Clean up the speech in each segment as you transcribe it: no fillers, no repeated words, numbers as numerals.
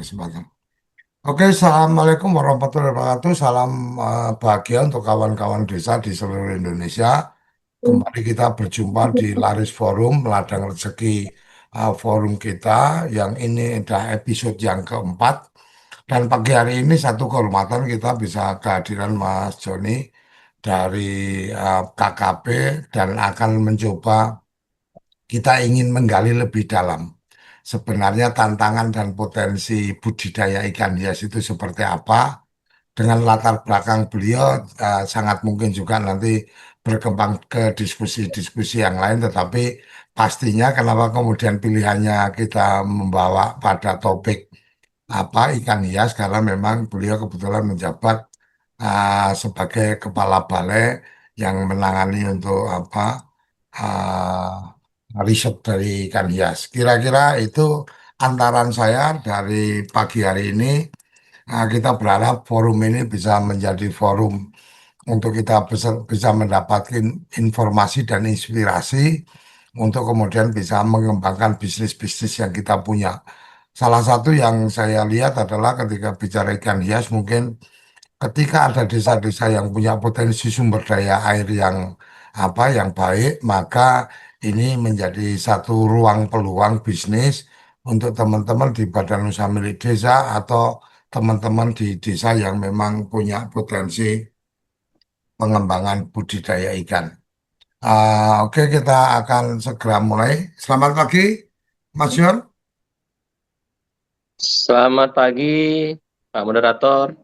kesempatan. Oke, Assalamualaikum warahmatullahi wabarakatuh. Salam bahagia untuk kawan-kawan desa di seluruh Indonesia. Kembali kita berjumpa di Laris Forum, Ladang Rezeki forum kita, yang ini adalah episode yang keempat. Dan pagi hari ini satu kehormatan kita bisa kehadiran Mas Joni dari KKP dan akan mencoba kita ingin menggali lebih dalam. Sebenarnya tantangan dan potensi budidaya ikan hias itu seperti apa? Dengan latar belakang beliau sangat mungkin juga nanti berkembang ke diskusi-diskusi yang lain, tetapi pastinya kenapa kemudian pilihannya kita membawa pada topik apa ikan hias karena memang beliau kebetulan menjabat sebagai kepala balai yang menangani untuk apa riset dari ikan hias. Kira-kira itu antaran saya dari pagi hari ini. Kita berharap forum ini bisa menjadi forum untuk kita bisa mendapatkan informasi dan inspirasi untuk kemudian bisa mengembangkan bisnis-bisnis yang kita punya. Salah satu yang saya lihat adalah ketika bicara ikan hias, mungkin ketika ada desa-desa yang punya potensi sumber daya air yang yang baik, maka ini menjadi satu ruang peluang bisnis untuk teman-teman di Badan Usaha Milik Desa atau teman-teman di desa yang memang punya potensi pengembangan budidaya ikan. Oke, kita akan segera mulai. Selamat pagi, Mas Yon. Selamat pagi, Pak Moderator.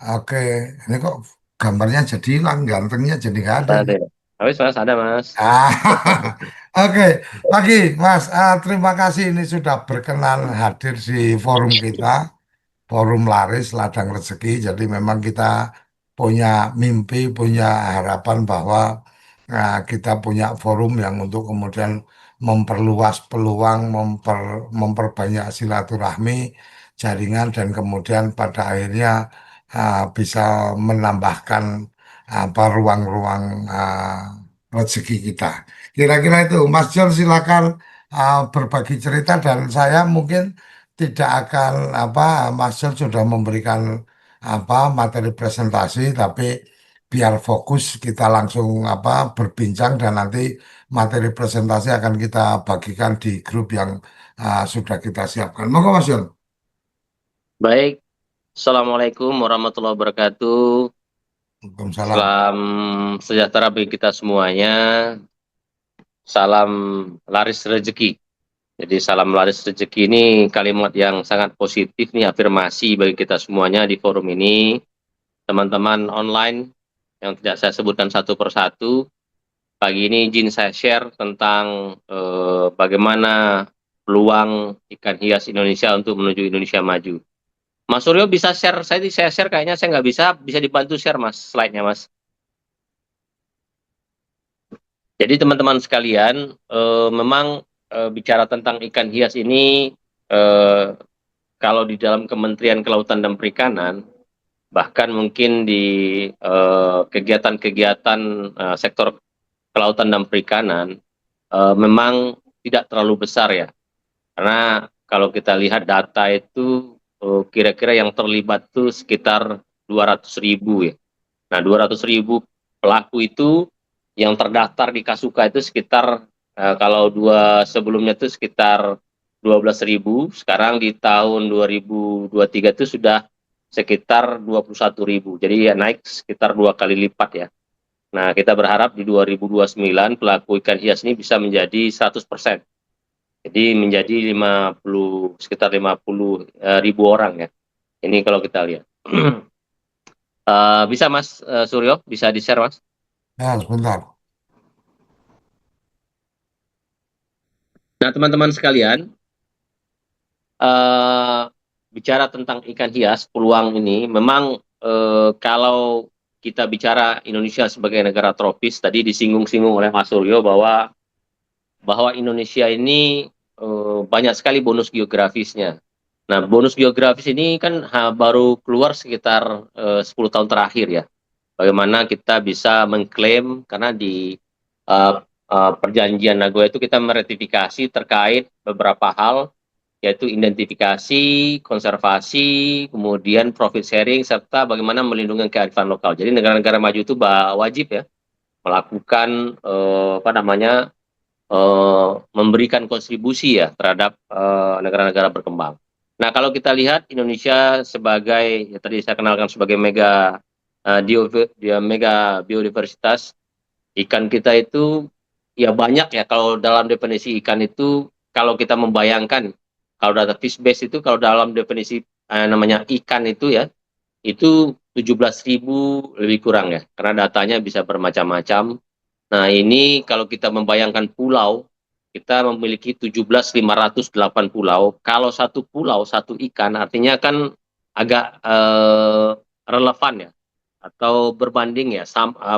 Oke, ini kok gambarnya jadi hilang, gantengnya jadi nggak ada Ada, nih. ya? Habis Mas, ada Mas. Ah, oke, pagi Mas. Terima kasih ini sudah berkenan hadir di forum kita, forum Laris Ladang Rezeki. Jadi memang kita punya mimpi, punya harapan bahwa kita punya forum yang untuk kemudian memperluas peluang, memperbanyak silaturahmi, jaringan, dan kemudian pada akhirnya bisa menambahkan apa ruang-ruang rezeki kita. Kira-kira itu, Mas John silakan berbagi cerita dan saya mungkin tidak akan Mas John sudah memberikan materi presentasi, tapi biar fokus kita langsung berbincang dan nanti materi presentasi akan kita bagikan di grup yang sudah kita siapkan. Monggo Mas John. Baik, Assalamualaikum warahmatullahi wabarakatuh. Waalaikumsalam. Salam sejahtera bagi kita semuanya. Salam laris rezeki. Jadi salam laris rezeki ini kalimat yang sangat positif nih, afirmasi bagi kita semuanya di forum ini. Teman-teman online yang tidak saya sebutkan satu persatu, pagi ini izin saya share tentang bagaimana peluang ikan hias Indonesia untuk menuju Indonesia maju. Mas Suryo bisa share, saya share kayaknya saya nggak bisa, bisa dibantu share Mas, slide-nya Mas. Jadi teman-teman sekalian, memang bicara tentang ikan hias ini, eh, kalau di dalam Kementerian Kelautan dan Perikanan, bahkan mungkin di kegiatan-kegiatan sektor kelautan dan perikanan, memang tidak terlalu besar ya. Karena kalau kita lihat data itu, kira-kira yang terlibat itu sekitar 200.000 ya. Nah, 200.000 pelaku itu yang terdaftar di Kasuka itu sekitar, kalau sebelumnya itu sekitar 12.000, sekarang di tahun 2023 itu sudah sekitar 21.000. Jadi ya naik sekitar 2 kali lipat ya. Nah, kita berharap di 2029 pelaku ikan hias ini bisa menjadi 100%. Jadi menjadi sekitar 50.000 orang ya. Ini kalau kita lihat. Bisa Mas Suryo, bisa di-share Mas. Ya, sebentar. Nah teman-teman sekalian, eh, bicara tentang ikan hias, peluang ini memang kalau kita bicara Indonesia sebagai negara tropis, tadi disinggung-singgung oleh Mas Suryo bahwa Indonesia ini banyak sekali bonus geografisnya. Nah, bonus geografis ini kan baru keluar sekitar 10 tahun terakhir ya. Bagaimana kita bisa mengklaim, karena di perjanjian Nagoya itu kita meratifikasi terkait beberapa hal, yaitu identifikasi, konservasi, kemudian profit sharing, serta bagaimana melindungi kearifan lokal. Jadi negara-negara maju itu wajib ya melakukan memberikan kontribusi ya terhadap negara-negara berkembang. Nah, kalau kita lihat Indonesia sebagai ya tadi saya kenalkan sebagai mega biodiversitas, ikan kita itu ya banyak ya. Kalau dalam definisi ikan itu, kalau kita membayangkan, kalau data fish base itu, kalau dalam definisi namanya ikan itu ya, itu 17.000 lebih kurang ya, karena datanya bisa bermacam-macam. Nah, ini kalau kita membayangkan pulau, kita memiliki 17.508 pulau. Kalau satu pulau, satu ikan, artinya kan agak relevan ya, atau berbanding ya,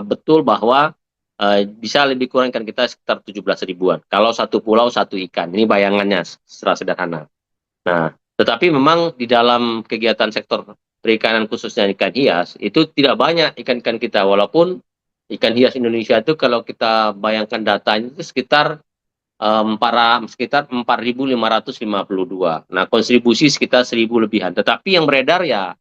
betul bahwa bisa lebih kurang ikan kita sekitar 17 ribuan. Kalau satu pulau, satu ikan. Ini bayangannya secara sederhana. Nah, tetapi memang di dalam kegiatan sektor perikanan khususnya ikan hias, itu tidak banyak ikan-ikan kita. Walaupun ikan hias Indonesia itu kalau kita bayangkan datanya itu sekitar sekitar 4.552. Nah, kontribusi sekitar 1.000 lebihan. Tetapi yang beredar ya,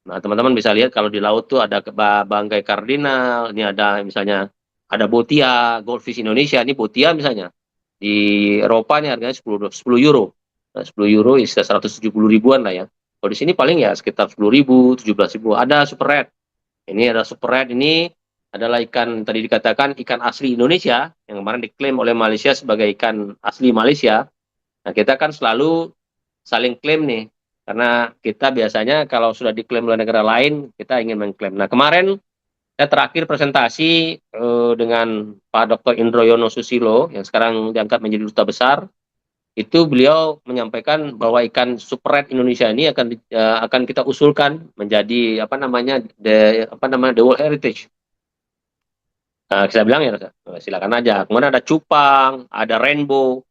nah teman-teman bisa lihat kalau di laut tuh ada bangkai kardinal, ini ada misalnya ada botia, goldfish Indonesia, ini botia misalnya. Di Eropa ini harganya 10 euro. Nah, 10 euro bisa 170 ribuan lah ya. Kalau di sini paling ya sekitar 10 ribu, 17 ribu. Ada super red. Ini ada super red, ini adalah ikan tadi dikatakan ikan asli Indonesia yang kemarin diklaim oleh Malaysia sebagai ikan asli Malaysia. Nah, kita kan selalu saling klaim nih, karena kita biasanya kalau sudah diklaim oleh negara lain, kita ingin mengklaim. Nah, kemarin saya terakhir presentasi dengan Pak Dr. Indroyono Susilo, yang sekarang diangkat menjadi duta besar, itu beliau menyampaikan bahwa ikan super red Indonesia ini akan kita usulkan menjadi the World Heritage. Nah, saya bilang ya silakan aja. Kemudian ada cupang, ada rainbow,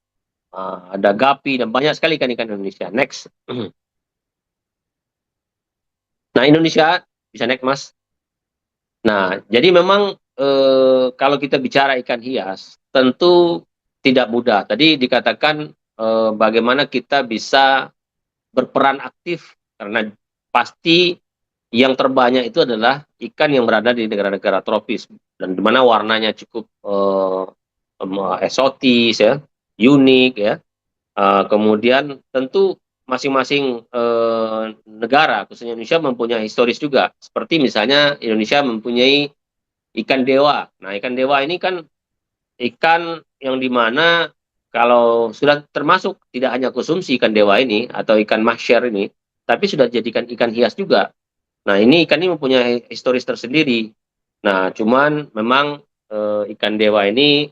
ada gapi, dan banyak sekali ikan-ikan Indonesia. Next. Nah, Indonesia bisa naik, Mas. Nah, jadi memang kalau kita bicara ikan hias, tentu tidak mudah. Tadi dikatakan bagaimana kita bisa berperan aktif, karena pasti yang terbanyak itu adalah ikan yang berada di negara-negara tropis, dan di mana warnanya cukup eksotis ya, unik ya. Kemudian tentu masing-masing negara, khususnya Indonesia, mempunyai historis juga. Seperti misalnya Indonesia mempunyai ikan dewa. Nah, ikan dewa ini kan ikan yang dimana kalau sudah termasuk tidak hanya konsumsi ikan dewa ini atau ikan mahsyar ini, tapi sudah jadikan ikan hias juga. Nah, ini ikan ini mempunyai historis tersendiri. Nah, cuman memang ikan dewa ini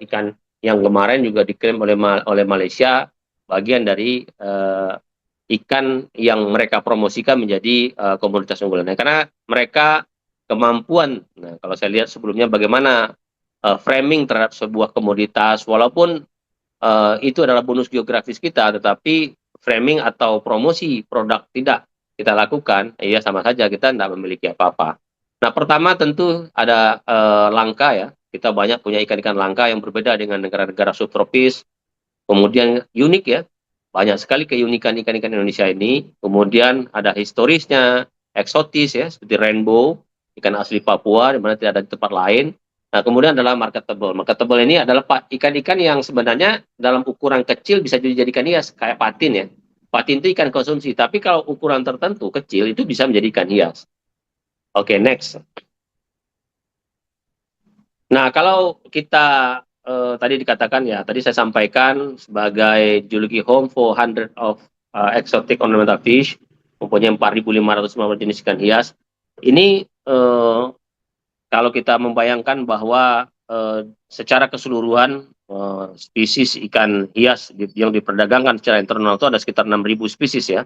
ikan yang kemarin juga diklaim oleh Malaysia, bagian dari ikan yang mereka promosikan menjadi komoditas unggulan. Nah, karena mereka kemampuan, nah kalau saya lihat sebelumnya bagaimana framing terhadap sebuah komoditas, walaupun itu adalah bonus geografis kita, tetapi framing atau promosi produk tidak kita lakukan, ya sama saja kita tidak memiliki apa-apa. Nah, pertama tentu ada langka ya. Kita banyak punya ikan-ikan langka yang berbeda dengan negara-negara subtropis. Kemudian unik ya, banyak sekali keunikan ikan-ikan Indonesia ini. Kemudian ada historisnya, eksotis ya, seperti rainbow, ikan asli Papua, di mana tidak ada di tempat lain. Nah, kemudian adalah marketable. Marketable ini adalah ikan-ikan yang sebenarnya dalam ukuran kecil bisa dijadikan hias, kayak patin ya. Patin itu ikan konsumsi, tapi kalau ukuran tertentu kecil itu bisa menjadi ikan hias. Oke, next. Nah, kalau kita tadi dikatakan ya, tadi saya sampaikan sebagai juluki home for 100 of exotic ornamental fish, mempunyai 4.550 jenis ikan hias. Ini kalau kita membayangkan bahwa secara keseluruhan spesies ikan hias yang diperdagangkan secara internasional itu ada sekitar 6.000 spesies ya.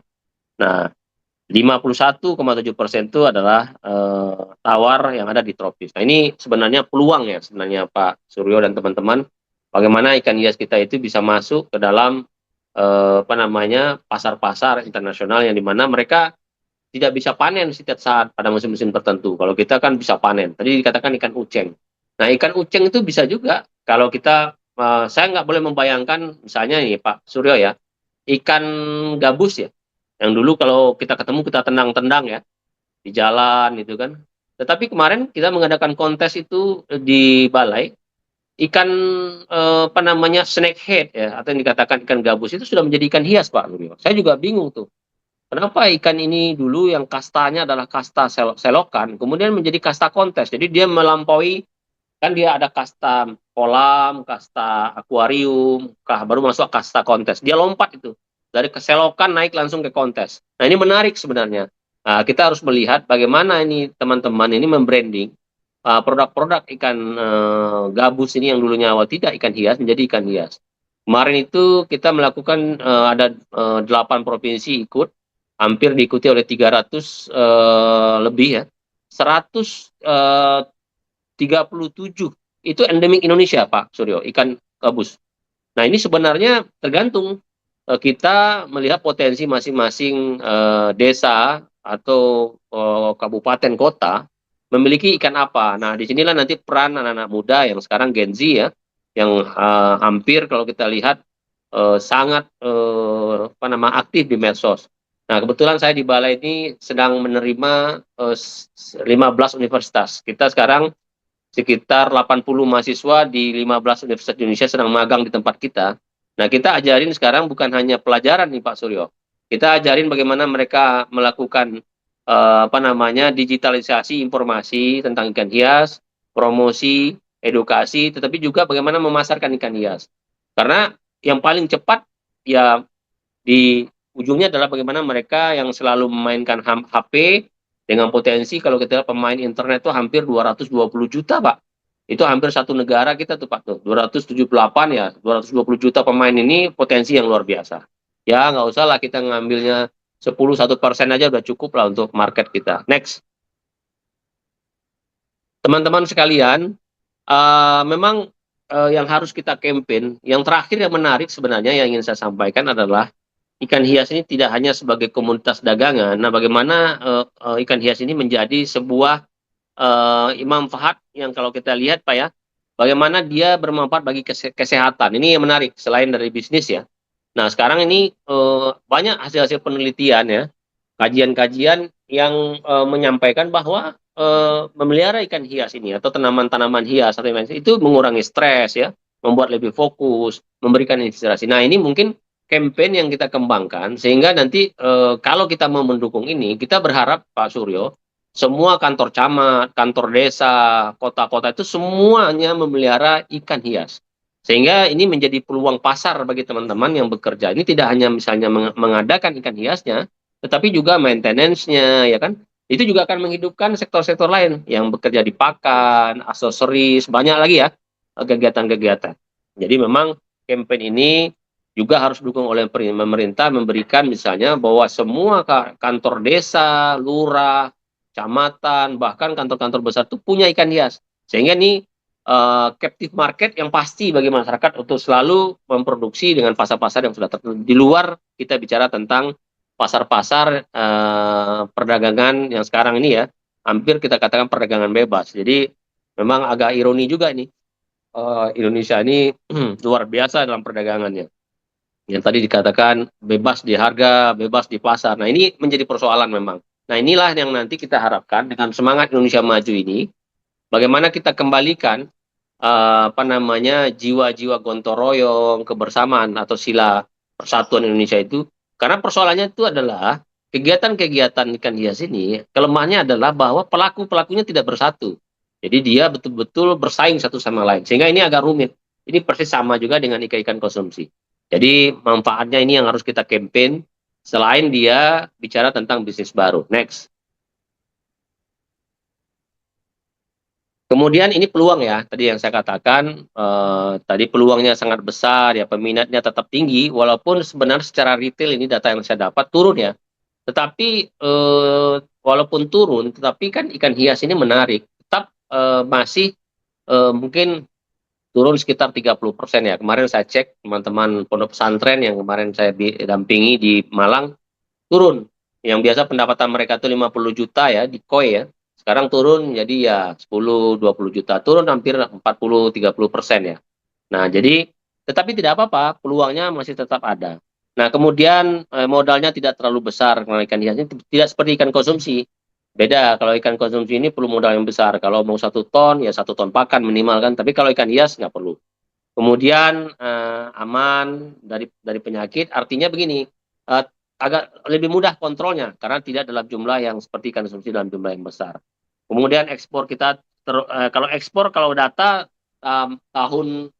Nah, 51,7% itu adalah tawar yang ada di tropis. Nah, ini sebenarnya peluang ya sebenarnya Pak Suryo dan teman-teman, bagaimana ikan hias kita itu bisa masuk ke dalam pasar-pasar internasional yang dimana mereka tidak bisa panen setiap saat pada musim-musim tertentu. Kalau kita kan bisa panen. Tadi dikatakan ikan uceng. Nah, ikan uceng itu bisa juga kalau kita saya nggak boleh membayangkan misalnya nih Pak Suryo ya, ikan gabus ya, yang dulu kalau kita ketemu kita tendang-tendang ya di jalan itu kan. Tetapi kemarin kita mengadakan kontes itu di balai, ikan apa namanya snakehead ya, atau yang dikatakan ikan gabus itu sudah menjadi ikan hias Pak Nuril. Saya juga bingung tuh. Kenapa ikan ini dulu yang kastanya adalah kasta selokan, kemudian menjadi kasta kontes. Jadi dia melampaui, kan dia ada kasta kolam, kasta akuarium, baru masuk kasta kontes. Dia lompat itu dari keselokan naik langsung ke kontes. Nah ini menarik sebenarnya. Nah, kita harus melihat bagaimana ini teman-teman ini membranding produk-produk ikan gabus ini yang dulunya awal tidak ikan hias menjadi ikan hias. Kemarin itu kita melakukan ada 8 provinsi ikut, hampir diikuti oleh 300 lebih ya. 137 itu endemik Indonesia Pak Suryo, ikan gabus. Nah ini sebenarnya tergantung kita melihat potensi masing-masing desa atau kabupaten kota memiliki ikan apa. Nah disinilah nanti peran anak-anak muda yang sekarang Gen Z ya, yang hampir kalau kita lihat sangat apa nama aktif di medsos. Nah kebetulan saya di Balai ini sedang menerima 15 universitas. Kita sekarang sekitar 80 mahasiswa di 15 universitas di Indonesia sedang magang di tempat kita. Nah, kita ajarin sekarang bukan hanya pelajaran nih Pak Suryo. Kita ajarin bagaimana mereka melakukan apa namanya digitalisasi informasi tentang ikan hias, promosi, edukasi, tetapi juga bagaimana memasarkan ikan hias. Karena yang paling cepat ya di ujungnya adalah bagaimana mereka yang selalu memainkan HP dengan potensi kalau kita lihat pemain internet itu hampir 220 juta, Pak. Itu hampir satu negara kita tuh, Pak. Tuh, 278 ya, 220 juta pemain ini potensi yang luar biasa. Ya, nggak usah lah kita ngambilnya 1% aja udah cukup lah untuk market kita. Next. Teman-teman sekalian, memang yang harus kita campaign, yang terakhir yang menarik sebenarnya yang ingin saya sampaikan adalah ikan hias ini tidak hanya sebagai komoditas dagangan. Nah, bagaimana ikan hias ini menjadi sebuah manfaat yang kalau kita lihat Pak ya, bagaimana dia bermanfaat bagi kesehatan. Ini yang menarik selain dari bisnis ya. Nah, sekarang ini banyak hasil-hasil penelitian ya, kajian-kajian yang menyampaikan bahwa memelihara ikan hias ini atau tanaman-tanaman hias atau itu mengurangi stres ya, membuat lebih fokus, memberikan inspirasi. Nah, ini mungkin campaign yang kita kembangkan sehingga nanti kalau kita mau mendukung ini, kita berharap Pak Suryo, semua kantor camat, kantor desa, kota-kota itu semuanya memelihara ikan hias. Sehingga ini menjadi peluang pasar bagi teman-teman yang bekerja. Ini tidak hanya misalnya mengadakan ikan hiasnya, tetapi juga maintenance-nya, ya kan? Itu juga akan menghidupkan sektor-sektor lain yang bekerja di pakan, aksesoris, banyak lagi ya kegiatan-kegiatan. Jadi memang campaign ini juga harus didukung oleh pemerintah memberikan misalnya bahwa semua kantor desa, lurah, kecamatan, bahkan kantor-kantor besar itu punya ikan hias. Sehingga ini captive market yang pasti bagi masyarakat untuk selalu memproduksi dengan pasar-pasar yang sudah tertentu. Di luar kita bicara tentang pasar-pasar perdagangan yang sekarang ini ya, hampir kita katakan perdagangan bebas. Jadi memang agak ironi juga ini. Indonesia ini luar biasa dalam perdagangannya. Yang tadi dikatakan bebas di harga, bebas di pasar. Nah ini menjadi persoalan memang. Nah inilah yang nanti kita harapkan dengan semangat Indonesia Maju ini, bagaimana kita kembalikan apa namanya jiwa-jiwa gotong royong, kebersamaan atau sila persatuan Indonesia itu. Karena persoalannya itu adalah kegiatan-kegiatan ikan hias ini kelemahannya adalah bahwa pelaku-pelakunya tidak bersatu. Jadi dia betul-betul bersaing satu sama lain. Sehingga ini agak rumit. Ini persis sama juga dengan ikan-ikan konsumsi. Jadi manfaatnya ini yang harus kita campaign selain dia bicara tentang bisnis baru. Next. Kemudian ini peluang ya, tadi yang saya katakan, tadi peluangnya sangat besar ya, peminatnya tetap tinggi, walaupun sebenarnya secara retail ini data yang saya dapat turun ya. Tetapi walaupun turun, tetapi kan ikan hias ini menarik, tetap masih mungkin turun sekitar 30% ya. Kemarin saya cek teman-teman pondok pesantren yang kemarin saya dampingi di Malang, turun. Yang biasa pendapatan mereka itu 50 juta ya di koi ya. Sekarang turun jadi ya 10-20 juta. Turun hampir 40-30% ya. Nah, jadi tetapi tidak apa-apa, peluangnya masih tetap ada. Nah, kemudian modalnya tidak terlalu besar karena ikan hiasnya tidak seperti ikan konsumsi. Beda, kalau ikan konsumsi ini perlu modal yang besar. Kalau mau 1 ton, ya 1 ton pakan minimal kan. Tapi kalau ikan hias nggak perlu. Kemudian aman dari penyakit, artinya begini, agak lebih mudah kontrolnya karena tidak dalam jumlah yang seperti ikan konsumsi dalam jumlah yang besar. Kemudian ekspor kita, kalau ekspor, kalau data tahun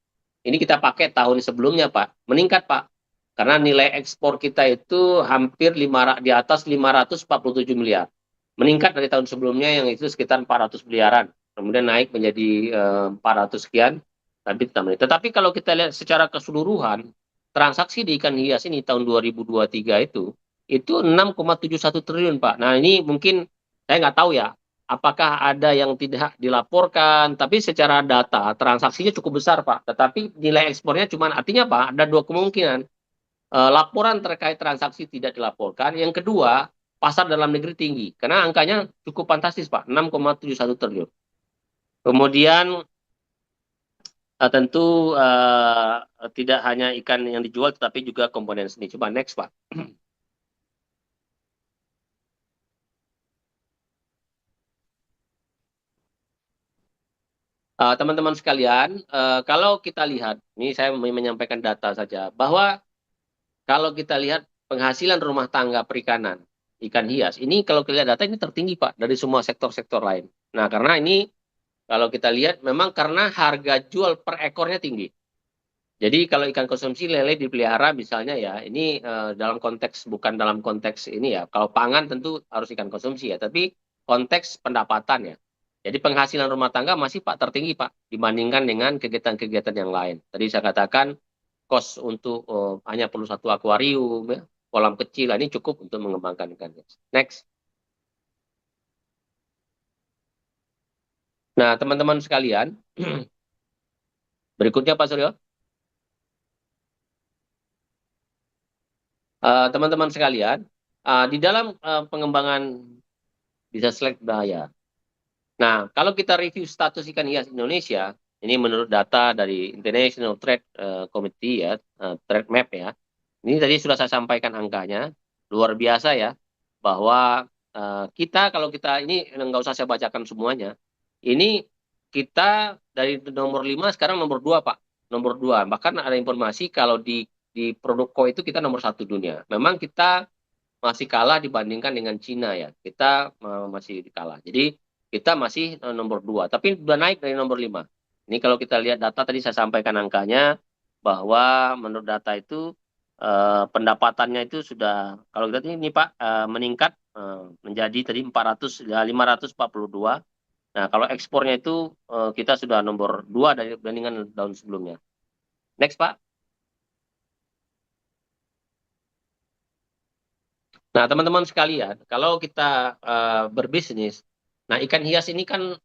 ini kita pakai tahun sebelumnya, Pak, meningkat, Pak. Karena nilai ekspor kita itu hampir di atas 547 miliar. Meningkat dari tahun sebelumnya yang itu sekitar 400 miliaran. Kemudian naik menjadi 400 sekian. Tetapi kalau kita lihat secara keseluruhan, transaksi di ikan hias ini tahun 2023 itu 6,71 triliun, Pak. Nah, ini mungkin saya nggak tahu ya, apakah ada yang tidak dilaporkan, tapi secara data transaksinya cukup besar, Pak. Tetapi nilai ekspornya cuma, artinya Pak, ada dua kemungkinan. Laporan terkait transaksi tidak dilaporkan. Yang kedua, pasar dalam negeri tinggi. Karena angkanya cukup fantastis, Pak, 6,71 triliun. Kemudian tentu tidak hanya ikan yang dijual, tetapi juga komponen seni. Coba next, Pak. Teman-teman sekalian, kalau kita lihat, ini saya menyampaikan data saja, bahwa kalau kita lihat penghasilan rumah tangga perikanan, ikan hias, ini kalau kita lihat data ini tertinggi, Pak, dari semua sektor-sektor lain. Nah, karena ini kalau kita lihat memang karena harga jual per ekornya tinggi. Jadi kalau ikan konsumsi lele dipelihara misalnya ya, ini dalam konteks, bukan dalam konteks ini ya, kalau pangan tentu harus ikan konsumsi ya, tapi konteks pendapatan ya. Jadi penghasilan rumah tangga masih, Pak, tertinggi, Pak, dibandingkan dengan kegiatan-kegiatan yang lain. Tadi saya katakan kos untuk hanya perlu 1 akuarium, ya, kolam kecil, ini cukup untuk mengembangkan ikan hias. Next. Nah, teman-teman sekalian, berikutnya Pak Suryo. Teman-teman sekalian, di dalam pengembangan bisa select daya. Nah, kalau kita review status ikan hias Indonesia, ini menurut data dari International Trade Committee ya, Trade Map ya. Ini tadi sudah saya sampaikan angkanya, luar biasa ya, bahwa kita, kalau kita ini nggak usah saya bacakan semuanya, ini kita dari nomor 5 sekarang nomor 2, Pak, nomor 2. Bahkan ada informasi kalau di produk koi itu kita nomor 1 dunia. Memang kita masih kalah dibandingkan dengan Cina ya. Kita masih kalah. Jadi kita masih nomor 2, tapi sudah naik dari nomor 5. Ini kalau kita lihat data tadi saya sampaikan angkanya, bahwa menurut data itu pendapatannya itu sudah, kalau kita ini Pak, meningkat menjadi tadi 542. Nah, kalau ekspornya itu kita sudah nomor 2 dari dibandingkan tahun sebelumnya. Next, Pak. Nah, teman-teman sekalian, kalau kita berbisnis, nah ikan hias ini kan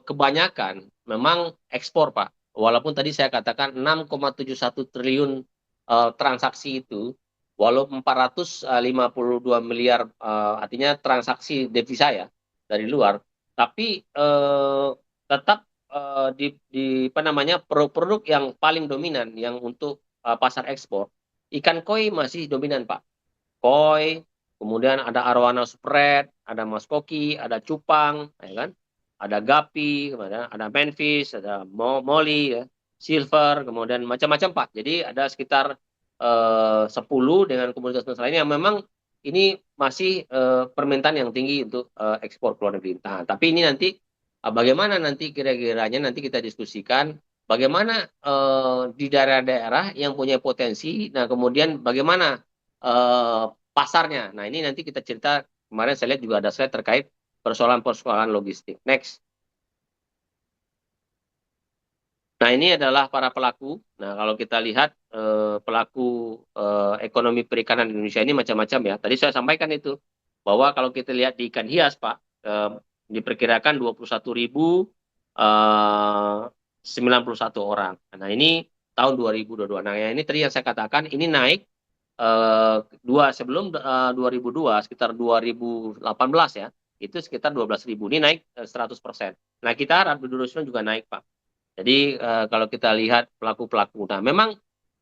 kebanyakan memang ekspor, Pak. Walaupun tadi saya katakan 6,71 triliun transaksi itu, walaupun 452 miliar artinya transaksi devisa ya dari luar, tapi tetap di apa namanya, produk-produk yang paling dominan yang untuk pasar ekspor, ikan koi masih dominan, Pak. Koi, kemudian ada arwana spread, ada maskoki, ada cupang, ya kan? Ada gapi, kemudian ada manfish, ada molly, ya, silver, kemudian macam-macam, Pak. Jadi ada sekitar 10 dengan komoditas lainnya yang memang ini masih permintaan yang tinggi untuk ekspor ke luar negeri. Nah, tapi ini nanti bagaimana nanti kira-kiranya nanti kita diskusikan bagaimana di daerah-daerah yang punya potensi. Nah, kemudian bagaimana pasarnya. Nah, ini nanti kita cerita, kemarin saya lihat juga ada slide terkait persoalan-persoalan logistik. Next. Nah, ini adalah para pelaku. Nah, kalau kita lihat pelaku ekonomi perikanan Indonesia ini macam-macam ya. Tadi saya sampaikan itu, bahwa kalau kita lihat di ikan hias, Pak, diperkirakan 21.000 91 orang. Nah, ini tahun 2022. Nah, ini tadi yang saya katakan, ini naik sebelum 2002 sekitar 2018 ya, itu sekitar 12.000. Ini naik 100%. Nah, kita harap dulu juga naik, Pak. Jadi kalau kita lihat pelaku-pelaku, nah memang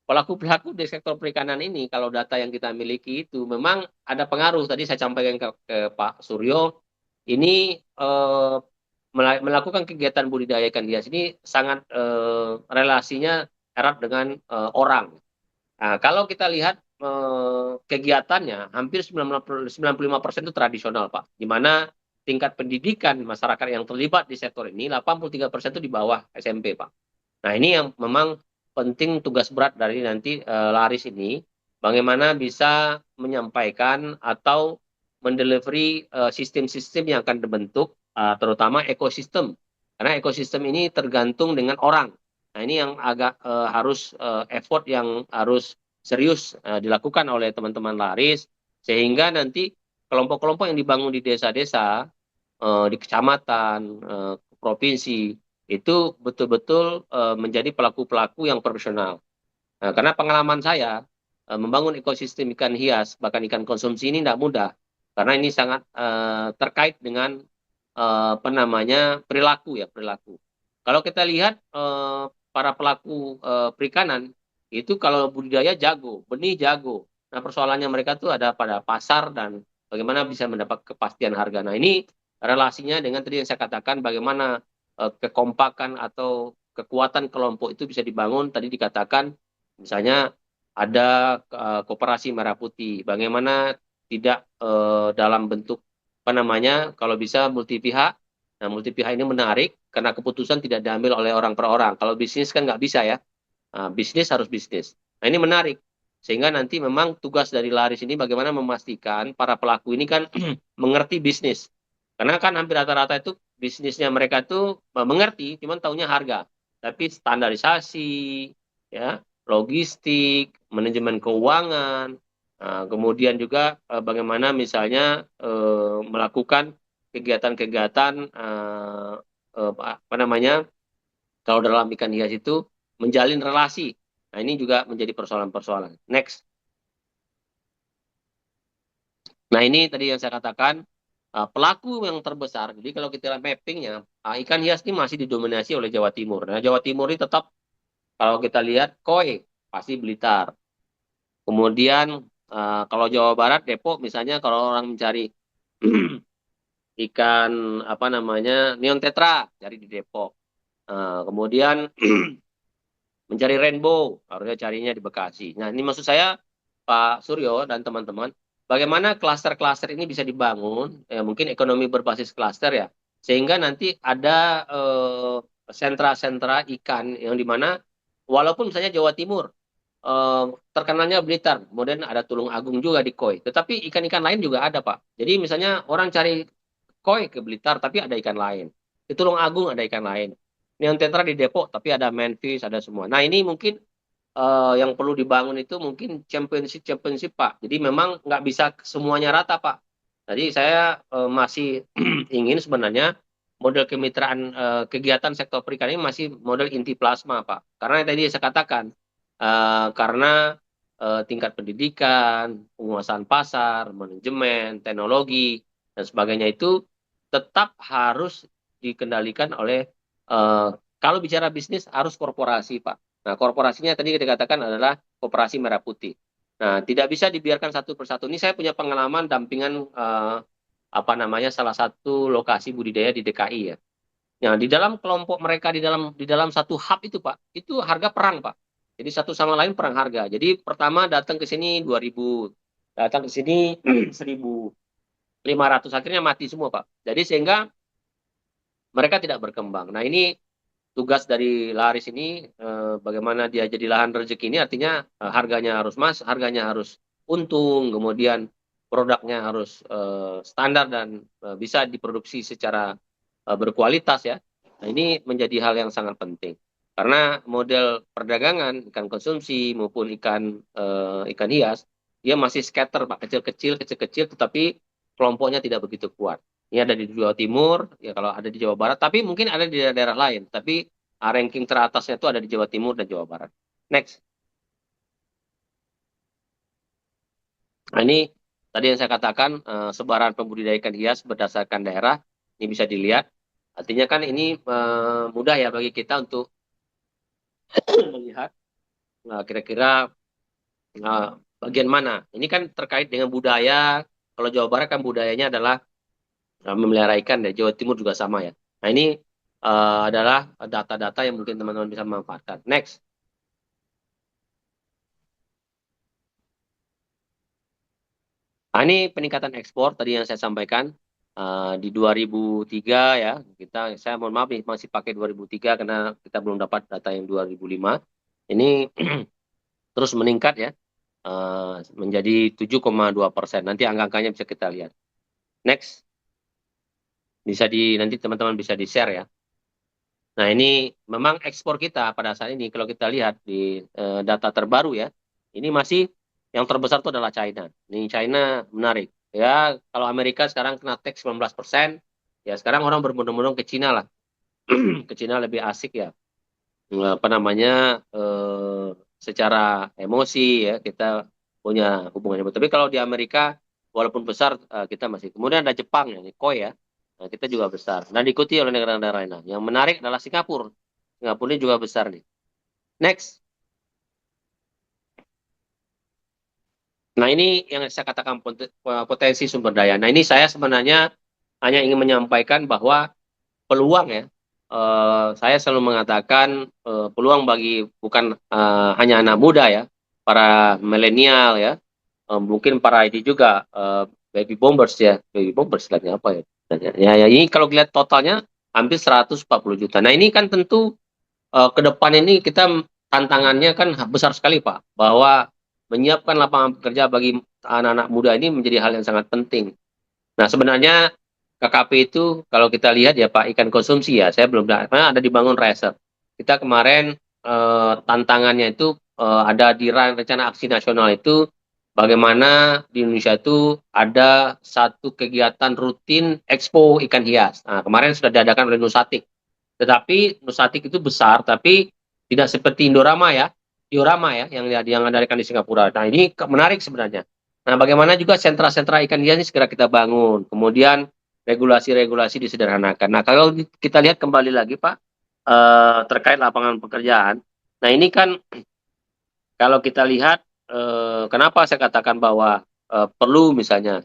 pelaku-pelaku di sektor perikanan ini, kalau data yang kita miliki itu memang ada pengaruh. Tadi saya sampaikan ke Pak Suryo, ini melakukan kegiatan budidaya ikan hias ini sangat relasinya erat dengan orang. Nah, kalau kita lihat kegiatannya, hampir 95% itu tradisional, Pak. Di mana tingkat pendidikan masyarakat yang terlibat di sektor ini, 83% itu di bawah SMP, Pak. Nah, ini yang memang penting tugas berat dari nanti Laris ini, bagaimana bisa menyampaikan atau mendelivery sistem-sistem yang akan dibentuk, terutama ekosistem. Karena ekosistem ini tergantung dengan orang. Nah, ini yang agak harus effort yang harus serius dilakukan oleh teman-teman Laris, sehingga nanti kelompok-kelompok yang dibangun di desa-desa, di kecamatan, provinsi, itu betul-betul menjadi pelaku-pelaku yang profesional. Nah, karena pengalaman saya membangun ekosistem ikan hias, bahkan ikan konsumsi ini tidak mudah, karena ini sangat terkait dengan apa namanya perilaku ya perilaku. Kalau kita lihat para pelaku perikanan itu kalau budidaya jago, benih jago. Nah persoalannya mereka tuh ada pada pasar dan bagaimana bisa mendapat kepastian harga. Nah ini relasinya dengan tadi yang saya katakan bagaimana kekompakan atau kekuatan kelompok itu bisa dibangun. Tadi dikatakan misalnya ada koperasi merah putih, bagaimana tidak dalam bentuk apa namanya kalau bisa multi pihak. Nah multi pihak ini menarik karena keputusan tidak diambil oleh orang per orang. Kalau bisnis kan nggak bisa ya. Nah, bisnis harus bisnis. Nah ini menarik sehingga nanti memang tugas dari Laris ini bagaimana memastikan para pelaku ini kan mengerti bisnis. Karena kan hampir rata-rata itu bisnisnya mereka tuh mengerti, cuman taunya harga. Tapi standarisasi, ya, logistik, manajemen keuangan, kemudian juga bagaimana misalnya melakukan kegiatan-kegiatan apa namanya kalau dalam ikan hias itu menjalin relasi. Nah ini juga menjadi persoalan-persoalan. Next. Nah ini tadi yang saya katakan pelaku yang terbesar. Jadi kalau kita lihat mappingnya, ikan hias ini masih didominasi oleh Jawa Timur. Nah Jawa Timur ini tetap kalau kita lihat koi pasti Blitar. Kemudian kalau Jawa Barat Depok misalnya kalau orang mencari ikan apa namanya neon tetra cari di Depok. Kemudian mencari rainbow harusnya carinya di Bekasi. Nah ini maksud saya Pak Suryo dan teman-teman, bagaimana klaster-klaster ini bisa dibangun, ya mungkin ekonomi berbasis klaster ya, sehingga nanti ada sentra-sentra ikan yang dimana walaupun misalnya Jawa Timur terkenalnya Blitar, kemudian ada Tulung Agung juga di Koi, tetapi ikan-ikan lain juga ada Pak. Jadi misalnya orang cari Koi ke Blitar, tapi ada ikan lain. Di Tulung Agung ada ikan lain. Neon Tetra di Depok, tapi ada Manfish, ada semua. Nah ini mungkin yang perlu dibangun itu mungkin championship Pak. Jadi memang nggak bisa semuanya rata Pak. Jadi saya masih ingin sebenarnya model kemitraan kegiatan sektor perikanan ini masih model inti plasma Pak. Karena yang tadi saya katakan karena tingkat pendidikan, penguasaan pasar, manajemen, teknologi dan sebagainya itu tetap harus dikendalikan oleh kalau bicara bisnis harus korporasi Pak. Nah, korporasinya tadi dikatakan adalah Koperasi Merah Putih. Nah, tidak bisa dibiarkan satu persatu. Ini saya punya pengalaman dampingan apa namanya salah satu lokasi budidaya di DKI ya. Nah, di dalam kelompok mereka di dalam satu hub itu Pak, itu harga perang Pak. Jadi satu sama lain perang harga. Jadi pertama datang ke sini 2.000, datang ke sini 1.500, akhirnya mati semua Pak. Jadi sehingga mereka tidak berkembang. Nah, ini tugas dari Laris ini bagaimana dia jadi lahan rezeki ini artinya harganya harus untung, kemudian produknya harus standar dan bisa diproduksi secara berkualitas ya. Nah, ini menjadi hal yang sangat penting. Karena model perdagangan ikan konsumsi maupun ikan hias dia masih scatter Pak, kecil-kecil tetapi kelompoknya tidak begitu kuat. Ini ada di Jawa Timur, ya kalau ada di Jawa Barat, tapi mungkin ada di daerah lain. Tapi ranking teratasnya itu ada di Jawa Timur dan Jawa Barat. Next. Nah, ini tadi yang saya katakan sebaran pembudidaya ikan hias berdasarkan daerah. Ini bisa dilihat. Artinya kan ini mudah ya bagi kita untuk melihat kira-kira bagian mana? Ini kan terkait dengan budaya. Kalau Jawa Barat kan budayanya adalah memelihara ikan ya. Jawa Timur juga sama ya. Nah ini adalah data-data yang mungkin teman-teman bisa manfaatkan. Next. Nah, ini peningkatan ekspor tadi yang saya sampaikan di 2003 ya. Saya mohon maaf nih masih pakai 2003 karena kita belum dapat data yang 2005. Ini terus meningkat ya menjadi 7,2%. Nanti angka-angkanya bisa kita lihat. Next. Nanti teman-teman bisa di-share ya. Nah, ini memang ekspor kita pada saat ini kalau kita lihat di data terbaru ya, ini masih yang terbesar itu adalah China. Ini China menarik. Ya, kalau Amerika sekarang kena tax 19%, ya sekarang orang berbondong-bondong ke Cina lah. Ke Cina lebih asik ya. Apa namanya? Secara emosi ya kita punya hubungannya. Tapi kalau di Amerika walaupun besar kita masih. Kemudian ada Jepang ya, Koi ya. Nah, kita juga besar. Dan diikuti oleh negara-negara lain. Nah, yang menarik adalah Singapura. Singapura ini juga besar nih. Next. Nah, ini yang saya katakan potensi sumber daya. Nah, ini saya sebenarnya hanya ingin menyampaikan bahwa peluang ya. Saya selalu mengatakan peluang bagi bukan hanya anak muda ya, para milenial ya, mungkin para ini juga baby boomers ya, baby boomers lagi apa ya? Ya, ini kalau lihat totalnya hampir 140 juta. Nah, ini kan tentu ke depan ini kita tantangannya kan besar sekali Pak, bahwa menyiapkan lapangan pekerja bagi anak-anak muda ini menjadi hal yang sangat penting. Nah, sebenarnya KKP itu kalau kita lihat ya Pak, ikan konsumsi ya, saya belum ada dibangun reser. Kita kemarin tantangannya itu ada di rencana aksi nasional itu bagaimana di Indonesia itu ada satu kegiatan rutin expo ikan hias. Nah, kemarin sudah diadakan oleh Nusatik. Tetapi Nusatik itu besar, tapi tidak seperti Indorama ya, Diorama ya, yang diadakan di Singapura. Nah, ini menarik sebenarnya. Nah, bagaimana juga sentra-sentra ikan hias ini segera kita bangun. Kemudian regulasi-regulasi disederhanakan. Nah, kalau kita lihat kembali lagi Pak, terkait lapangan pekerjaan. Nah, ini kan kalau kita lihat, kenapa saya katakan bahwa perlu misalnya,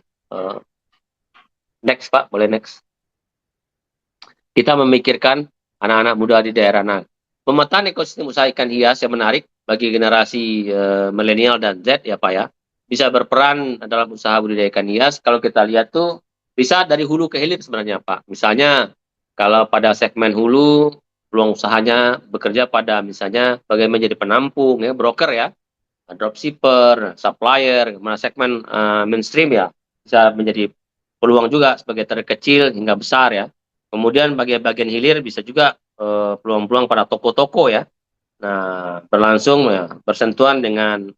next Pak, boleh next. Kita memikirkan anak-anak muda di daerah. Nah, pemetaan ekosistem usaha ikan hias yang menarik bagi generasi milenial dan Z ya Pak ya, bisa berperan dalam usaha budidaya ikan hias. Kalau kita lihat tuh bisa dari hulu ke hilir sebenarnya Pak. Misalnya kalau pada segmen hulu peluang usahanya bekerja pada misalnya bagaimana menjadi penampung ya, broker ya, dropshipper, supplier, mana segmen mainstream ya bisa menjadi peluang juga sebagai terkecil hingga besar ya. Kemudian bagian-bagian hilir bisa juga peluang-peluang pada toko-toko ya. Nah, berlangsung ya, bersentuhan dengan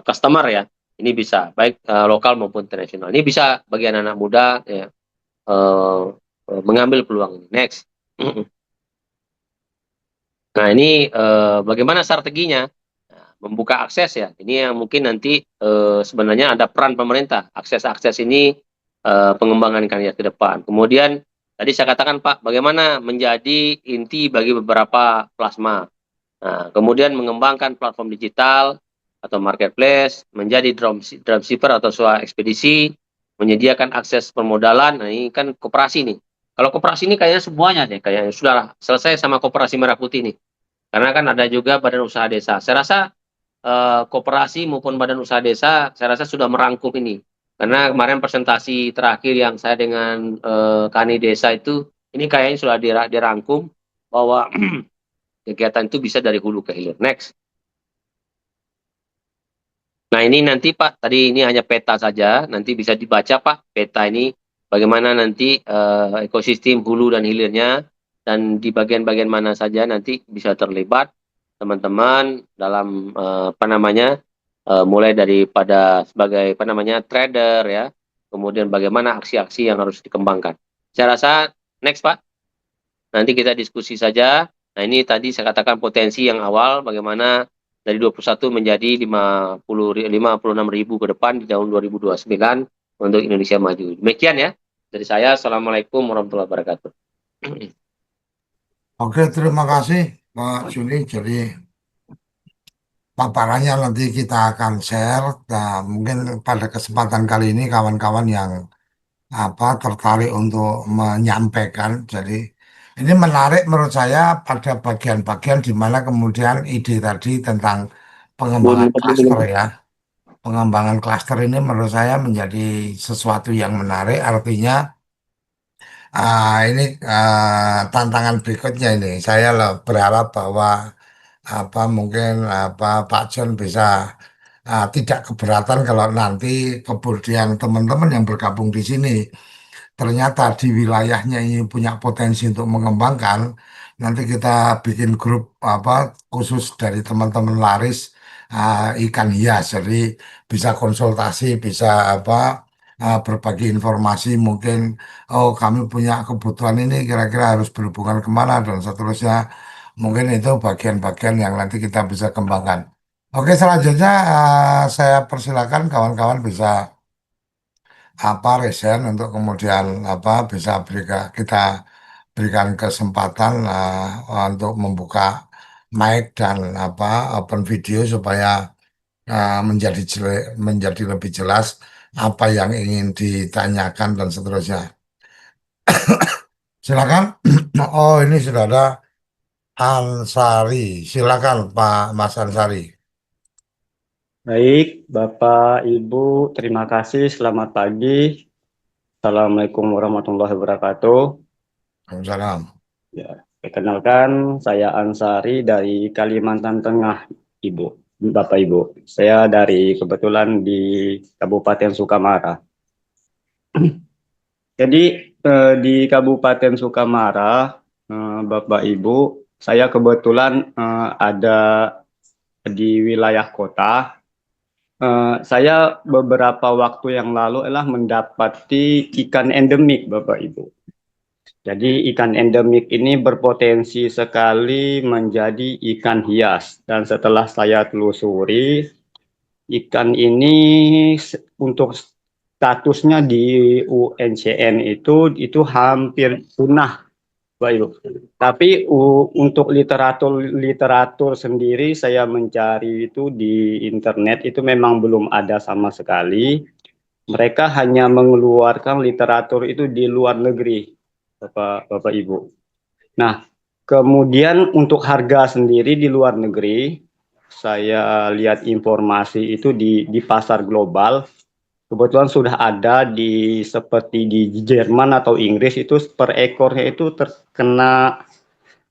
customer ya. Ini bisa baik lokal maupun internasional. Ini bisa bagi anak-anak muda ya mengambil peluang ini. Next. Nah, ini bagaimana strateginya? Nah, membuka akses ya. Ini yang mungkin nanti sebenarnya ada peran pemerintah. Akses-akses ini pengembangan karya ke depan. Kemudian tadi saya katakan Pak, bagaimana menjadi inti bagi beberapa plasma. Nah, kemudian mengembangkan platform digital atau marketplace, menjadi dropshipper atau sewa ekspedisi, menyediakan akses permodalan. Nah, ini kan koperasi nih. Kalau koperasi ini kayaknya semuanya deh, kayaknya sudah selesai sama koperasi merah putih nih. Karena kan ada juga badan usaha desa. Saya rasa koperasi maupun badan usaha desa, saya rasa sudah merangkum ini. Karena kemarin presentasi terakhir yang saya dengan Kani Desa itu, ini kayaknya sudah dirangkum bahwa kegiatan itu bisa dari hulu ke hilir. Next. Nah ini nanti Pak, tadi ini hanya peta saja, nanti bisa dibaca Pak, peta ini bagaimana nanti ekosistem hulu dan hilirnya, dan di bagian-bagian mana saja nanti bisa terlibat teman-teman dalam apa namanya, mulai daripada sebagai apa namanya trader ya, kemudian bagaimana aksi-aksi yang harus dikembangkan. Saya rasa next Pak, nanti kita diskusi saja. Nah ini tadi saya katakan potensi yang awal, bagaimana dari 21 menjadi 56.000 ke depan di tahun 2029 untuk Indonesia maju. Demikian ya dari saya. Assalamualaikum warahmatullahi wabarakatuh. Oke, terima kasih Pak Juni. Jadi paparannya nanti kita akan share. Nah, mungkin pada kesempatan kali ini kawan-kawan yang tertarik untuk menyampaikan. Jadi ini menarik menurut saya pada bagian-bagian di mana kemudian ide tadi tentang pengembangan klaster ya. Pengembangan klaster ini menurut saya menjadi sesuatu yang menarik. Artinya ini tantangan berikutnya ini. Saya berharap bahwa mungkin Pak John bisa tidak keberatan kalau nanti kemudian teman-teman yang bergabung di sini ternyata di wilayahnya ini punya potensi untuk mengembangkan, nanti kita bikin grup khusus dari teman-teman laris ikan hias, jadi bisa konsultasi, bisa berbagi informasi mungkin, oh kami punya kebutuhan ini kira-kira harus berhubungan kemana dan seterusnya. Mungkin itu bagian-bagian yang nanti kita bisa kembangkan. Oke, selanjutnya saya persilakan kawan-kawan bisa resign untuk kemudian bisa kita berikan kesempatan untuk membuka mic dan open video supaya menjadi lebih jelas apa yang ingin ditanyakan dan seterusnya. Silakan. Oh, ini sudah ada Ansari. Silakan Pak Mas Ansari. Baik, Bapak, Ibu, terima kasih. Selamat pagi. Assalamualaikum warahmatullahi wabarakatuh. Salam. Ya, perkenalkan, saya Ansari dari Kalimantan Tengah, Ibu, Bapak Ibu. Saya dari kebetulan di Kabupaten Sukamara. Jadi di Kabupaten Sukamara, Bapak Ibu, saya kebetulan ada di wilayah kota. Saya beberapa waktu yang lalu adalah mendapati ikan endemik, Bapak Ibu. Jadi ikan endemik ini berpotensi sekali menjadi ikan hias. Dan setelah saya telusuri, ikan ini untuk statusnya di UNCN itu hampir punah, Bapak Ibu. Tapi untuk literatur sendiri saya mencari itu di internet itu memang belum ada sama sekali. Mereka hanya mengeluarkan literatur itu di luar negeri, Bapak Ibu. Nah, kemudian untuk harga sendiri di luar negeri, saya lihat informasi itu di pasar global. Kebetulan sudah ada seperti di Jerman atau Inggris itu per ekornya itu terkena,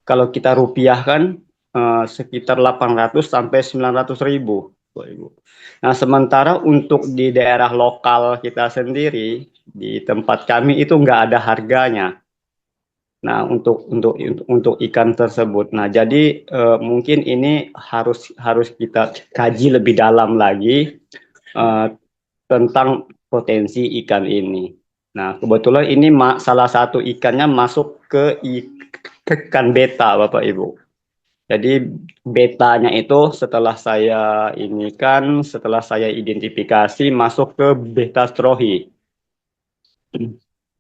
kalau kita rupiahkan sekitar 800 sampai 900 ribu, Bapak Ibu. Nah, sementara untuk di daerah lokal kita sendiri, di tempat kami itu nggak ada harganya. Nah, untuk ikan tersebut. Nah, jadi mungkin ini harus kita kaji lebih dalam lagi eh, tentang potensi ikan ini. Nah, kebetulan ini salah satu ikannya masuk ke ikan beta, Bapak Ibu. Jadi betanya itu setelah saya identifikasi masuk ke beta strohi.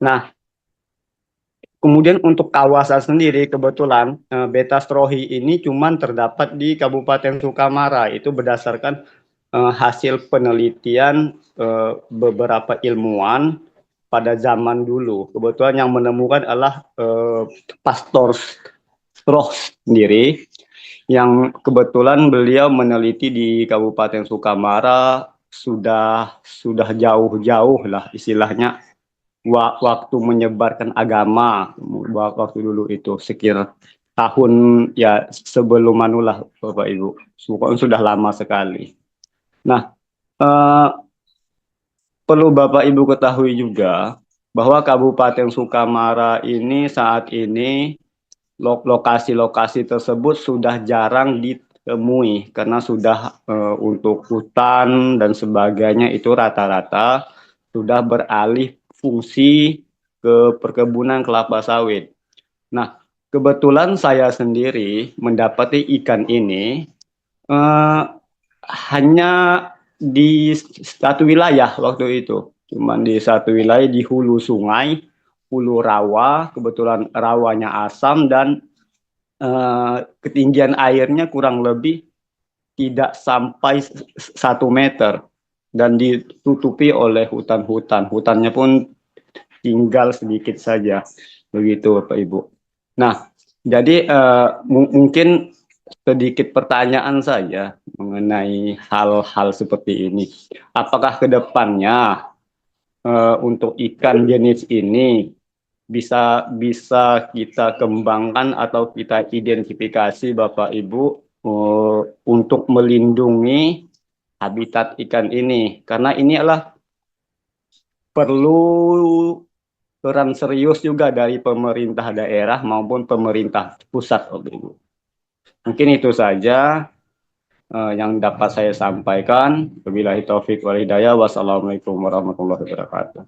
Nah, kemudian untuk kawasan sendiri kebetulan beta strohi ini cuma terdapat di Kabupaten Sukamara. Itu berdasarkan hasil penelitian beberapa ilmuwan pada zaman dulu. Kebetulan yang menemukan adalah Pastor Stroh sendiri, yang kebetulan beliau meneliti di Kabupaten Sukamara sudah jauh-jauh lah istilahnya, waktu menyebarkan agama waktu dulu itu sekitar tahun ya sebelum manulah, Bapak Ibu. Sudah lama sekali. Nah, eh, perlu Bapak Ibu ketahui juga bahwa Kabupaten Sukamara ini saat ini lokasi-lokasi tersebut sudah jarang ditemui karena sudah untuk hutan dan sebagainya itu rata-rata sudah beralih fungsi ke perkebunan kelapa sawit. Nah, kebetulan saya sendiri mendapati ikan ini eh, hanya di satu wilayah waktu itu. Cuma di satu wilayah di hulu sungai, hulu rawa, kebetulan rawanya asam dan ketinggian airnya kurang lebih tidak sampai 1 meter dan ditutupi oleh hutan-hutan. Hutannya pun tinggal sedikit saja, begitu Bapak Ibu. Nah, jadi mungkin sedikit pertanyaan saja mengenai hal-hal seperti ini. Apakah ke depannya untuk ikan jenis ini bisa kita kembangkan atau kita identifikasi Bapak Ibu untuk melindungi habitat ikan ini, karena ini adalah perlu peran serius juga dari pemerintah daerah maupun pemerintah pusat, Bapak Ibu. Mungkin itu saja yang dapat saya sampaikan. Wabillahi taufik wal hidayah. Wassalamualaikum warahmatullahi wabarakatuh.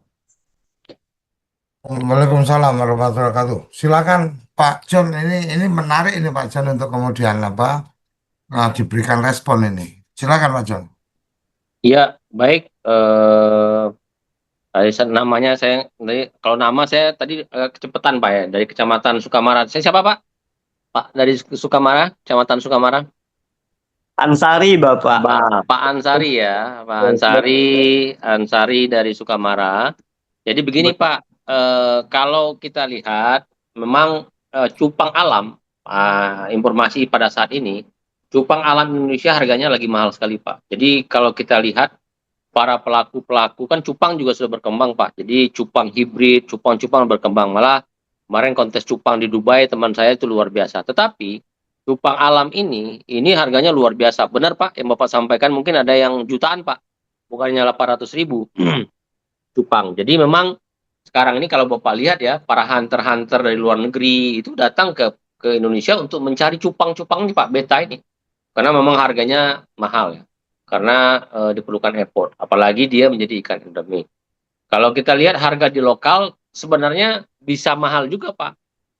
Waalaikumsalam warahmatullahi wabarakatuh. Silakan Pak John, ini menarik ini Pak John untuk kemudian apa diberikan respon ini. Silakan Pak John. Iya, baik. Namanya saya, kalau nama saya tadi kecepatan Pak ya, dari Kecamatan Sukamara. Saya siapa Pak? Pak dari Sukamara, Kecamatan Sukamara. Ansari Bapak. Pak Ansari ya, Pak Ansari dari Sukamara. Jadi begini Pak, kalau kita lihat memang cupang alam, informasi pada saat ini, cupang alam Indonesia harganya lagi mahal sekali Pak. Jadi kalau kita lihat para pelaku-pelaku kan cupang juga sudah berkembang Pak. Jadi cupang hibrid, cupang-cupang berkembang. Malah kemarin kontes cupang di Dubai teman saya itu luar biasa. Tetapi cupang alam ini harganya luar biasa. Benar Pak yang Bapak sampaikan, mungkin ada yang jutaan Pak. Bukannya 800.000 cupang. Jadi memang sekarang ini kalau Bapak lihat ya, para hunter-hunter dari luar negeri itu datang ke Indonesia untuk mencari cupang-cupang nih Pak, beta ini. Karena memang harganya mahal ya. Karena diperlukan effort. Apalagi dia menjadi ikan endemik. Kalau kita lihat harga di lokal sebenarnya bisa mahal juga Pak.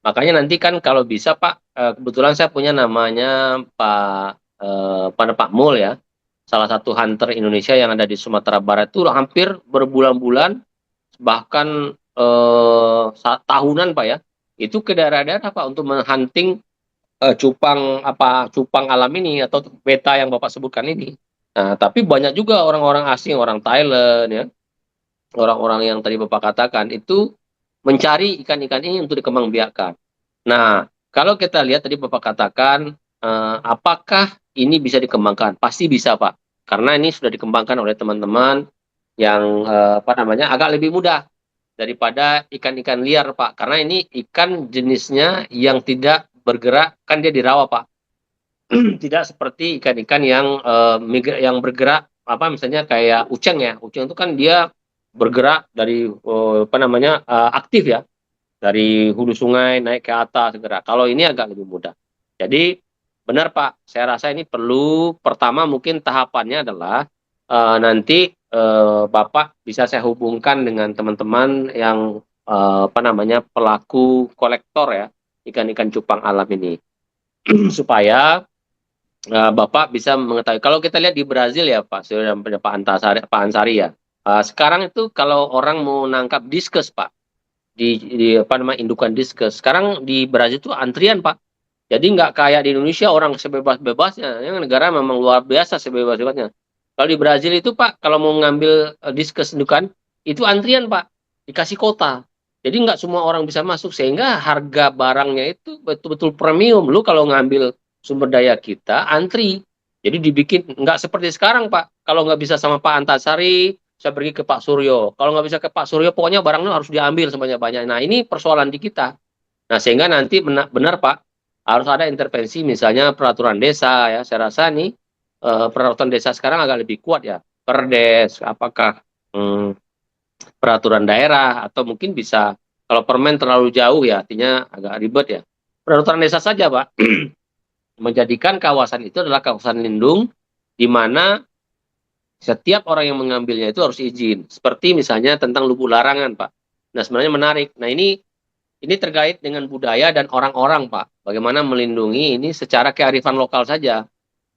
Makanya nanti kan kalau bisa Pak, kebetulan saya punya namanya Pak Mul ya. Salah satu hunter Indonesia yang ada di Sumatera Barat itu hampir berbulan-bulan, bahkan tahunan Pak ya. Itu ke daerah-daerah Pak untuk menghunting cupang alam ini atau beta yang Bapak sebutkan ini. Nah, tapi banyak juga orang-orang asing, orang Thailand ya, orang-orang yang tadi Bapak katakan itu mencari ikan-ikan ini untuk dikembangbiakkan. Nah, kalau kita lihat tadi Bapak katakan apakah ini bisa dikembangkan? Pasti bisa, Pak. Karena ini sudah dikembangkan oleh teman-teman yang agak lebih mudah daripada ikan-ikan liar, Pak. Karena ini ikan jenisnya yang tidak bergerak, kan dia di rawa, Pak. Tidak seperti ikan-ikan yang bergerak misalnya kayak uceng ya. Uceng itu kan dia bergerak dari aktif ya, dari hulu sungai naik ke atas segera. Kalau ini agak lebih mudah. Jadi benar Pak, saya rasa ini perlu pertama mungkin tahapannya adalah nanti Bapak bisa saya hubungkan dengan teman-teman yang pelaku kolektor ya ikan-ikan cupang alam ini supaya Bapak bisa mengetahui. Kalau kita lihat di Brazil ya Pak, sudah Pak Ansari ya. Sekarang itu kalau orang mau nangkap diskus Pak, di indukan diskus. Sekarang di Brazil itu antrian Pak. Jadi nggak kayak di Indonesia orang sebebas-bebasnya. Yang negara memang luar biasa sebebas-bebasnya. Kalau di Brazil itu Pak, kalau mau ngambil diskus indukan, itu antrian Pak, dikasih kota. Jadi nggak semua orang bisa masuk sehingga harga barangnya itu betul-betul premium. Lu kalau ngambil sumber daya kita antri. Jadi dibikin nggak seperti sekarang Pak. Kalau nggak bisa sama Pak Antasari, saya pergi ke Pak Suryo. Kalau nggak bisa ke Pak Suryo, pokoknya barangnya harus diambil sebanyak-banyak. Nah ini persoalan di kita. Nah sehingga nanti benar Pak, harus ada intervensi misalnya peraturan desa ya. Saya rasa nih peraturan desa sekarang agak lebih kuat ya. Perdes, apakah peraturan daerah atau mungkin bisa kalau permen terlalu jauh ya artinya agak ribet ya. Peraturan desa saja Pak. Menjadikan kawasan itu adalah kawasan lindung di mana setiap orang yang mengambilnya itu harus izin. Seperti misalnya tentang lubuk larangan, Pak. Nah, sebenarnya menarik. Nah, ini terkait dengan budaya dan orang-orang, Pak. Bagaimana melindungi ini secara kearifan lokal saja.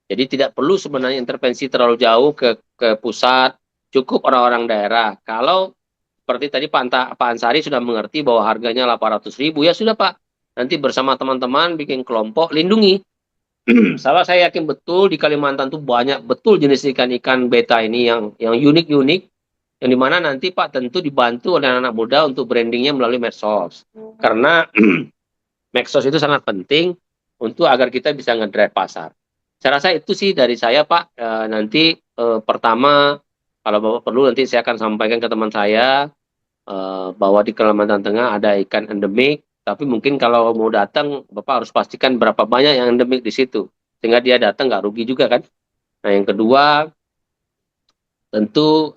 Jadi tidak perlu sebenarnya intervensi terlalu jauh ke pusat, cukup orang-orang daerah. Kalau seperti tadi Pak Ansari sudah mengerti bahwa harganya 800.000, ya sudah Pak. Nanti bersama teman-teman bikin kelompok lindungi. saya yakin betul di Kalimantan tuh banyak betul jenis ikan-ikan beta ini yang unik-unik, yang dimana nanti Pak tentu dibantu oleh anak-anak muda untuk brandingnya melalui medsos. Karena medsos itu sangat penting untuk agar kita bisa ngedrive pasar. Saya rasa itu sih dari saya Pak. Nanti pertama kalau Bapak perlu nanti saya akan sampaikan ke teman saya bahwa di Kalimantan Tengah ada ikan endemik, tapi mungkin kalau mau datang, Bapak harus pastikan berapa banyak yang endemik di situ, sehingga dia datang nggak rugi juga kan. Nah, yang kedua, tentu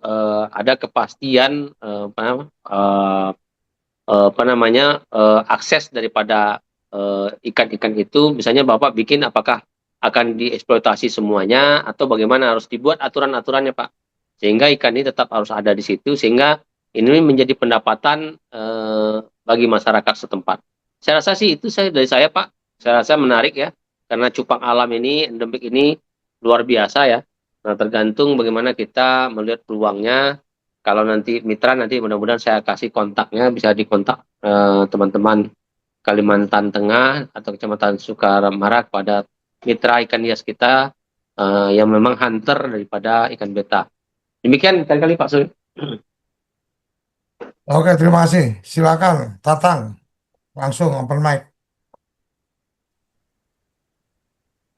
ada kepastian apa namanya akses daripada ikan-ikan itu, misalnya Bapak bikin apakah akan dieksploitasi semuanya atau bagaimana harus dibuat aturan-aturannya Pak, sehingga ikan ini tetap harus ada di situ sehingga ini menjadi pendapatan bagi masyarakat setempat. Saya rasa sih itu saya dari saya Pak, saya rasa menarik ya karena cupang alam ini endemik ini luar biasa ya. Nah, tergantung bagaimana kita melihat peluangnya. Kalau nanti mitra nanti mudah-mudahan saya kasih kontaknya bisa dikontak teman-teman Kalimantan Tengah atau Kecamatan Sukamara kepada mitra ikan hias kita yang memang hunter daripada ikan beta. Demikian kali-kali Pak Suri. Oke, terima kasih. Silakan, Tatang, langsung open mic.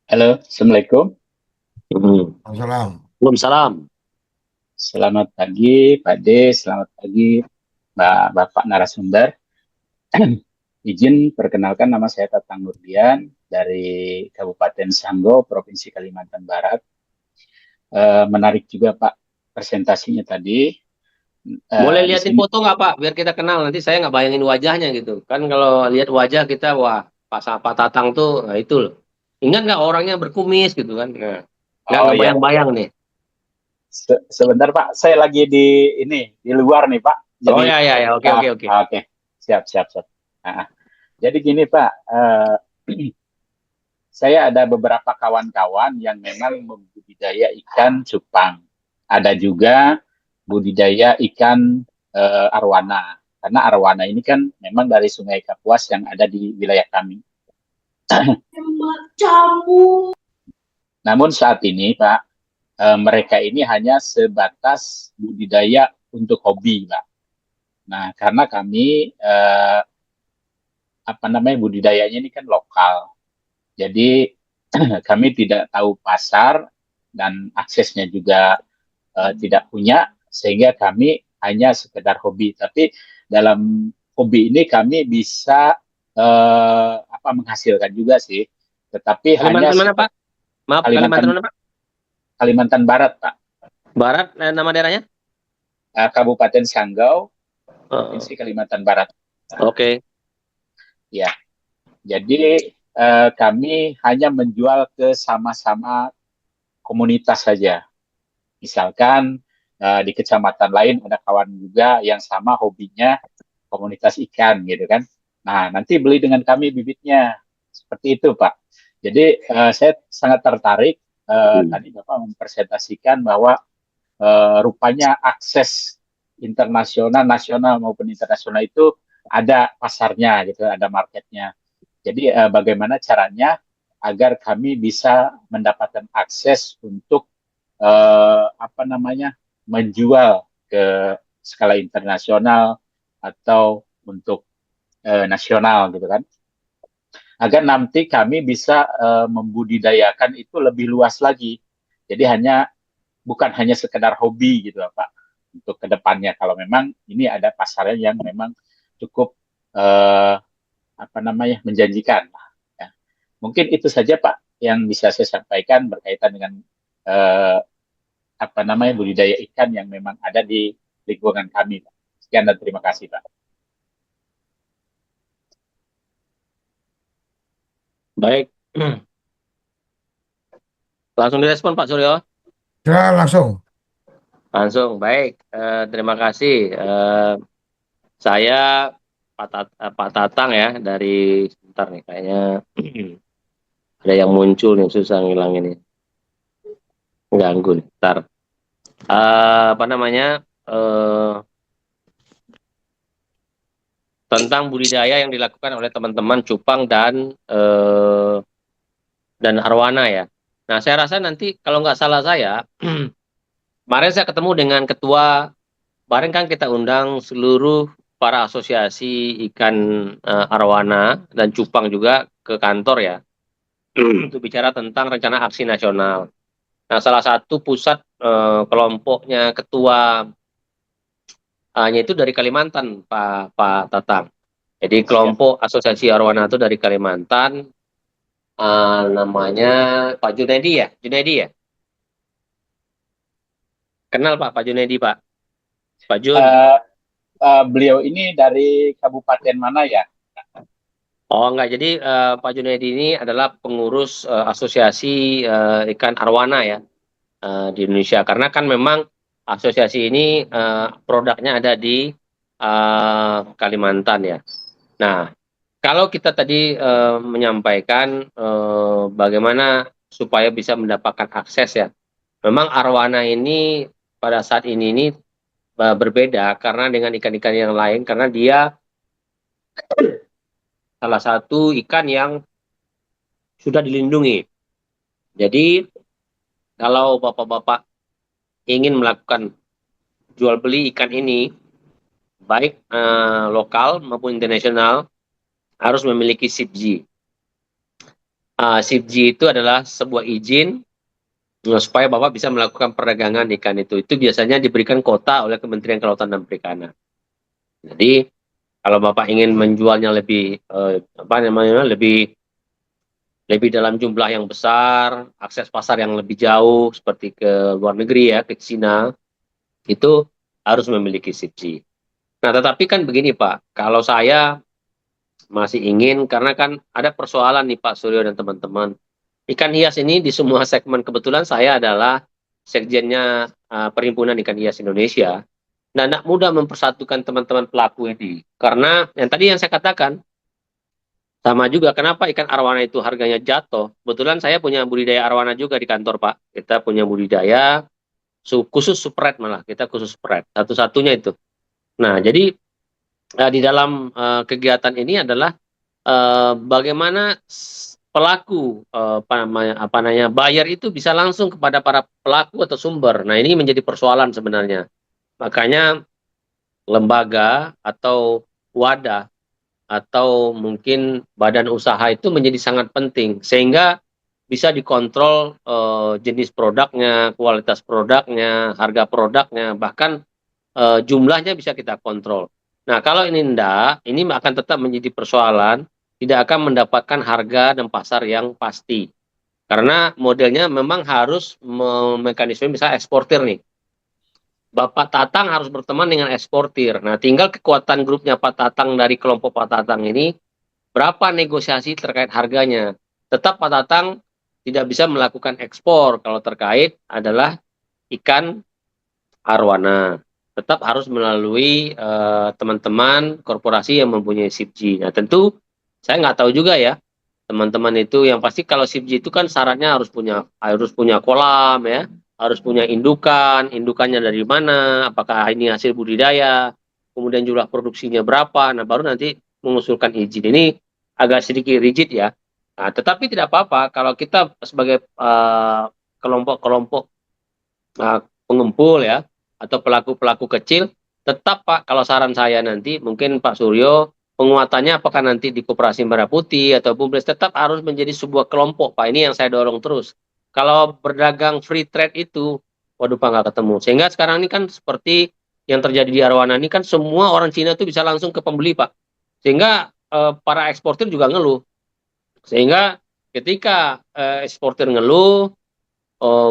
Halo, Assalamualaikum. Assalamualaikum. Salam. Selamat pagi, Pak D. Selamat pagi, Bapak narasumber. Izin perkenalkan, nama saya Tatang Nurdian dari Kabupaten Sanggau, Provinsi Kalimantan Barat. Menarik juga Pak presentasinya tadi. Boleh Di liatin sini foto nggak Pak? Biar kita kenal. Nanti saya nggak bayangin wajahnya gitu. Kan kalau lihat wajah kita, wah Pak Tatang tuh, nah itu loh. Ingat nggak orangnya berkumis gitu kan? Nah, oh nggak ya, bayang-bayang nih. sebentar Pak, saya lagi di luar nih Pak. Oh Jadi ya ya ya, oke oke oke. oke. Siap siap siap. Nah, jadi gini Pak, saya ada beberapa kawan-kawan yang memang membudidaya ikan cupang. Ada juga budidaya ikan arwana. Karena arwana ini kan memang dari Sungai Kapuas yang ada di wilayah kami. Namun saat ini, Pak, mereka ini hanya sebatas budidaya untuk hobi, Pak. Nah, karena kami budidayanya ini kan lokal. Jadi kami tidak tahu pasar dan aksesnya juga tidak punya, sehingga kami hanya sekedar hobi. Tapi dalam hobi ini kami bisa menghasilkan juga sih. Tetapi hanya Kalimantan mana Pak? Maaf, Kalimantan Kalimantan mana Pak? Kalimantan Barat, Pak. Barat, nama daerahnya? Kabupaten Sanggau, Oh, Provinsi Kalimantan Barat. oke. Ya, jadi kami hanya menjual ke sama-sama komunitas saja. Misalkan di kecamatan lain ada kawan juga yang sama hobinya komunitas ikan gitu kan. Nah, nanti beli dengan kami bibitnya. Seperti itu, Pak. Jadi saya sangat tertarik tadi Bapak mempresentasikan bahwa rupanya akses internasional, nasional maupun internasional itu ada pasarnya gitu, ada marketnya. Jadi bagaimana caranya agar kami bisa mendapatkan akses untuk menjual ke skala internasional atau untuk nasional gitu kan, agar nanti kami bisa membudidayakan itu lebih luas lagi. Jadi bukan hanya sekedar hobi gitu Pak, untuk kedepannya kalau memang ini ada pasarnya yang memang cukup menjanjikan. Ya. Mungkin itu saja Pak yang bisa saya sampaikan berkaitan dengan budidaya ikan yang memang ada di lingkungan kami. Pak. Sekian dan terima kasih Pak. Baik. Langsung direspon Pak Suryo. Ya, langsung. Langsung, baik. Terima kasih. Saya Pak Tatang ya dari sebentar nih kayaknya ada yang muncul nih susah ngilanginnya. Ganggu nih. Ntar. Apa namanya? Tentang budidaya yang dilakukan oleh teman-teman cupang dan dan arwana ya. Nah, saya rasa nanti kalau nggak salah saya, kemarin saya ketemu dengan ketua, kemarin kan kita undang seluruh para asosiasi ikan arwana dan cupang juga ke kantor ya, untuk bicara tentang rencana aksi nasional. Nah, salah satu pusat kelompoknya ketua nya itu dari Kalimantan, Pak Tatang. Jadi Siap. kelompok asosiasi arwana itu dari Kalimantan, namanya Pak Junedi ya, Junedi ya. Kenal Pak Junedi Pak. Pak Jun. Eh, Beliau ini dari kabupaten mana ya? Oh enggak, jadi Pak Junedi ini adalah pengurus asosiasi ikan arwana ya di Indonesia. Karena kan memang asosiasi ini produknya ada di Kalimantan ya. Nah, kalau kita tadi menyampaikan bagaimana supaya bisa mendapatkan akses ya, memang arwana ini pada saat ini berbeda karena dengan ikan-ikan yang lain karena dia salah satu ikan yang sudah dilindungi. Jadi kalau bapak-bapak ingin melakukan jual beli ikan ini, baik lokal maupun internasional, harus memiliki SIPJI. SIPJI itu adalah sebuah izin supaya bapak bisa melakukan perdagangan ikan itu. Itu biasanya diberikan kota oleh Kementerian Kelautan dan Perikanan. Jadi kalau bapak ingin menjualnya lebih lebih dalam jumlah yang besar, akses pasar yang lebih jauh seperti ke luar negeri ya, ke Cina, itu harus memiliki SIPJI. Nah, tetapi kan begini Pak, kalau saya masih ingin, karena kan ada persoalan nih Pak Suryo dan teman-teman. Ikan hias ini di semua segmen, kebetulan saya adalah sekjennya Perhimpunan Ikan Hias Indonesia. Nah, tidak mudah mempersatukan teman-teman pelaku ini. Karena yang tadi yang saya katakan, sama juga, kenapa ikan arwana itu harganya jatuh? Kebetulan saya punya budidaya arwana juga di kantor, Pak. Kita punya budidaya khusus spread malah, kita khusus spread. Satu-satunya itu. Nah, jadi di dalam kegiatan ini adalah bagaimana pelaku apa namanya buyer itu bisa langsung kepada para pelaku atau sumber. Nah, ini menjadi persoalan sebenarnya. Makanya lembaga atau wadah atau mungkin badan usaha itu menjadi sangat penting sehingga bisa dikontrol jenis produknya, kualitas produknya, harga produknya, bahkan jumlahnya bisa kita kontrol. Nah, kalau ini enggak, ini akan tetap menjadi persoalan, tidak akan mendapatkan harga dan pasar yang pasti. Karena modelnya memang harus mekanisme bisa eksportir nih. Bapak Tatang harus berteman dengan eksportir. Nah, tinggal kekuatan grupnya Pak Tatang dari kelompok Pak Tatang ini, berapa negosiasi terkait harganya. Tetap Pak Tatang tidak bisa melakukan ekspor kalau terkait adalah ikan arwana. Tetap harus melalui teman-teman korporasi yang mempunyai SIPJI. Nah, tentu saya nggak tahu juga ya, teman-teman itu yang pasti kalau SIPJI itu kan syaratnya harus punya kolam ya, harus punya indukannya dari mana, apakah ini hasil budidaya, kemudian jumlah produksinya berapa, nah baru nanti mengusulkan izin. Ini agak sedikit rigid ya. Nah, tetapi tidak apa-apa kalau kita sebagai kelompok-kelompok pengumpul ya, atau pelaku-pelaku kecil, tetap Pak, kalau saran saya nanti mungkin Pak Suryo, penguatannya apakah nanti di Koperasi Merah Putih atau Bumdes, tetap harus menjadi sebuah kelompok Pak, ini yang saya dorong terus. Kalau berdagang free trade itu, waduh Pak nggak ketemu. Sehingga sekarang ini kan seperti yang terjadi di Arwana ini kan semua orang Cina itu bisa langsung ke pembeli Pak. Sehingga para eksportir juga ngeluh. Sehingga ketika eksportir ngeluh,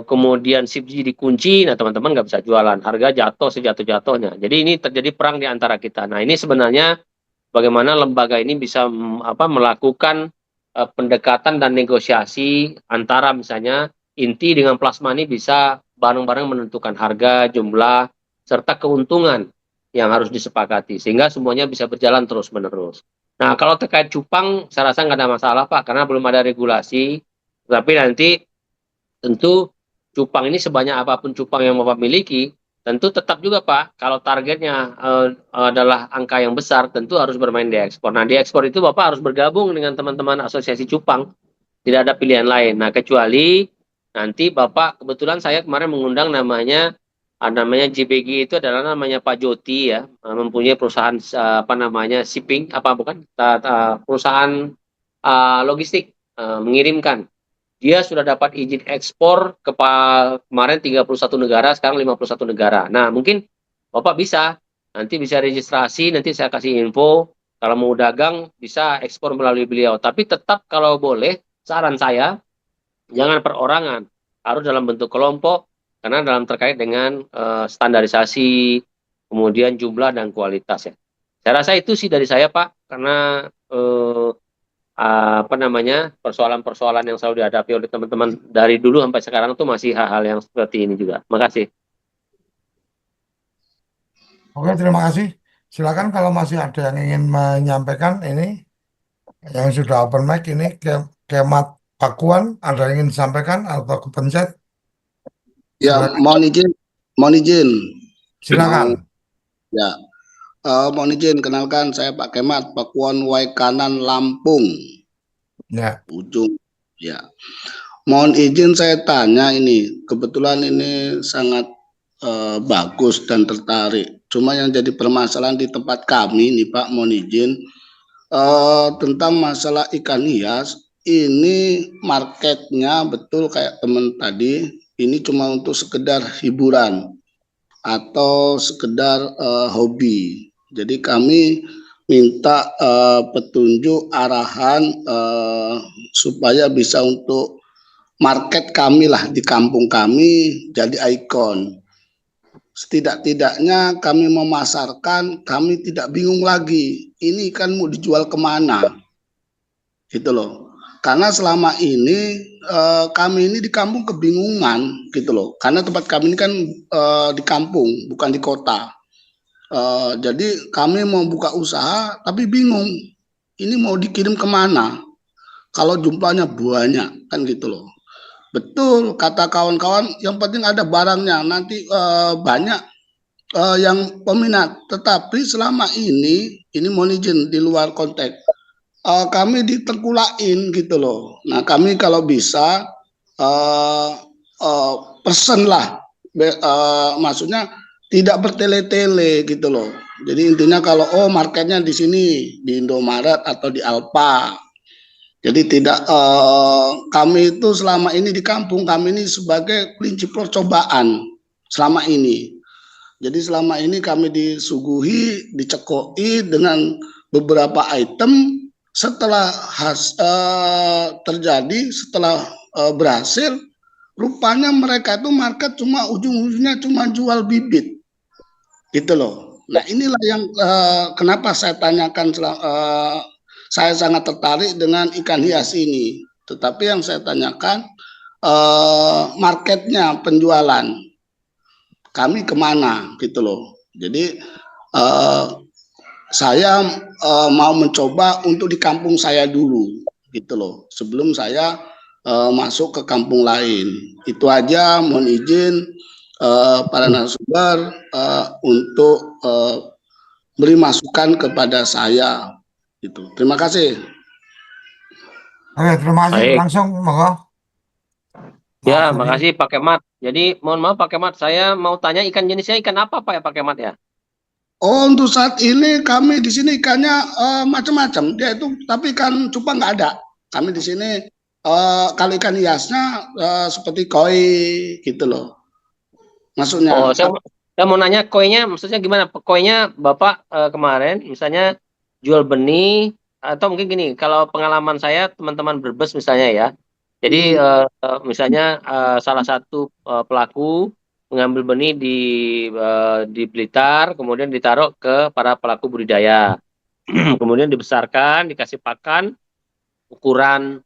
kemudian SIPJI dikunci, nah teman-teman nggak bisa jualan, harga jatuh sejatuh-jatuhnya. Jadi ini terjadi perang di antara kita. Nah, ini sebenarnya bagaimana lembaga ini bisa melakukan pendekatan dan negosiasi antara misalnya inti dengan plasma ini bisa bareng-bareng menentukan harga, jumlah, serta keuntungan yang harus disepakati sehingga semuanya bisa berjalan terus-menerus. Nah, kalau terkait cupang, saya rasa nggak ada masalah Pak, karena belum ada regulasi. Tapi nanti tentu cupang ini sebanyak apapun cupang yang Bapak miliki, tentu tetap juga Pak, kalau targetnya adalah angka yang besar, tentu harus bermain di ekspor. Nah, di ekspor itu Bapak harus bergabung dengan teman-teman asosiasi cupang. Tidak ada pilihan lain. Nah, kecuali nanti Bapak, kebetulan saya kemarin mengundang namanya JBG, itu adalah namanya Pak Joti ya, mempunyai perusahaan apa namanya shipping, apa bukan, perusahaan logistik, mengirimkan. Dia sudah dapat izin ekspor kemarin 31 negara, sekarang 51 negara. Nah, mungkin Bapak nanti bisa registrasi, nanti saya kasih info. Kalau mau dagang, bisa ekspor melalui beliau. Tapi tetap kalau boleh, saran saya, jangan perorangan. Harus dalam bentuk kelompok, karena dalam terkait dengan standarisasi, kemudian jumlah dan kualitas ya. Saya rasa itu sih dari saya, Pak, karena apa namanya, persoalan-persoalan yang selalu dihadapi oleh teman-teman dari dulu sampai sekarang itu masih hal-hal yang seperti ini juga. Makasih. Oke, terima kasih. Silakan kalau masih ada yang ingin menyampaikan ini, yang sudah open mic ini, Kemat Pakuan, ada yang ingin disampaikan atau kepencet? Ya, Silakan. mohon izin, Silakan. ya, mohon izin, kenalkan saya Pak Kemat, Pakuan Waikanan, Lampung, Ya, ujung, ya. Mohon izin saya tanya ini, kebetulan ini sangat bagus dan tertarik. Cuma yang jadi permasalahan di tempat kami nih Pak, mohon izin, tentang masalah ikan hias, ini marketnya betul kayak teman tadi, ini cuma untuk sekedar hiburan atau sekedar hobi. Jadi kami minta petunjuk arahan supaya bisa untuk market kami lah di kampung kami jadi ikon. Setidak-tidaknya kami memasarkan, kami tidak bingung lagi. Ini kan mau dijual kemana, gitu loh. Karena selama ini kami ini di kampung kebingungan, gitu loh. Karena tempat kami ini kan di kampung, bukan di kota. Jadi kami mau buka usaha, tapi bingung. Ini mau dikirim kemana? Kalau jumlahnya banyak, kan gitu loh. Betul kata kawan-kawan, yang penting ada barangnya. Nanti banyak yang peminat. Tetapi selama ini mohon izin di luar konteks. Kami diterkulain gitu loh. Nah kami kalau bisa pesen lah, maksudnya tidak bertele-tele gitu loh. Jadi intinya kalau marketnya di sini di Indomaret atau di Alfa. Jadi tidak kami itu selama ini di kampung kami ini sebagai kelinci percobaan selama ini. Jadi selama ini kami disuguhi, dicekoi dengan beberapa item. Setelah terjadi, setelah berhasil, rupanya mereka itu market cuma ujung-ujungnya cuma jual bibit, gitu loh. Nah inilah yang kenapa saya tanyakan, saya sangat tertarik dengan ikan hias ini. Tetapi yang saya tanyakan marketnya, penjualan kami kemana, gitu loh. Jadi saya mau mencoba untuk di kampung saya dulu, gitu loh, sebelum saya masuk ke kampung lain. Itu aja, mohon izin para narasumber untuk beri masukan kepada saya. Gitu. Terima kasih. oke, terima kasih. Baik. Langsung, monggo. Ya, Maaf, makasih Pak Kemat. Jadi mohon maaf Pak Kemat, saya mau tanya ikan jenisnya ikan apa Pak ya Pak Kemat ya? Untuk saat ini kami di sini ikannya macam-macam. Dia itu, tapi ikan cupang nggak ada. Kami di sini kalau ikan hiasnya seperti koi gitu loh. Maksudnya. Oh, saya mau nanya koinya, maksudnya gimana? Koinya Bapak kemarin misalnya jual benih, atau mungkin gini, kalau pengalaman saya teman-teman Brebes misalnya ya. Jadi misalnya salah satu pelaku mengambil benih di Blitar, kemudian ditaruh ke para pelaku budidaya. Kemudian dibesarkan, dikasih pakan, ukuran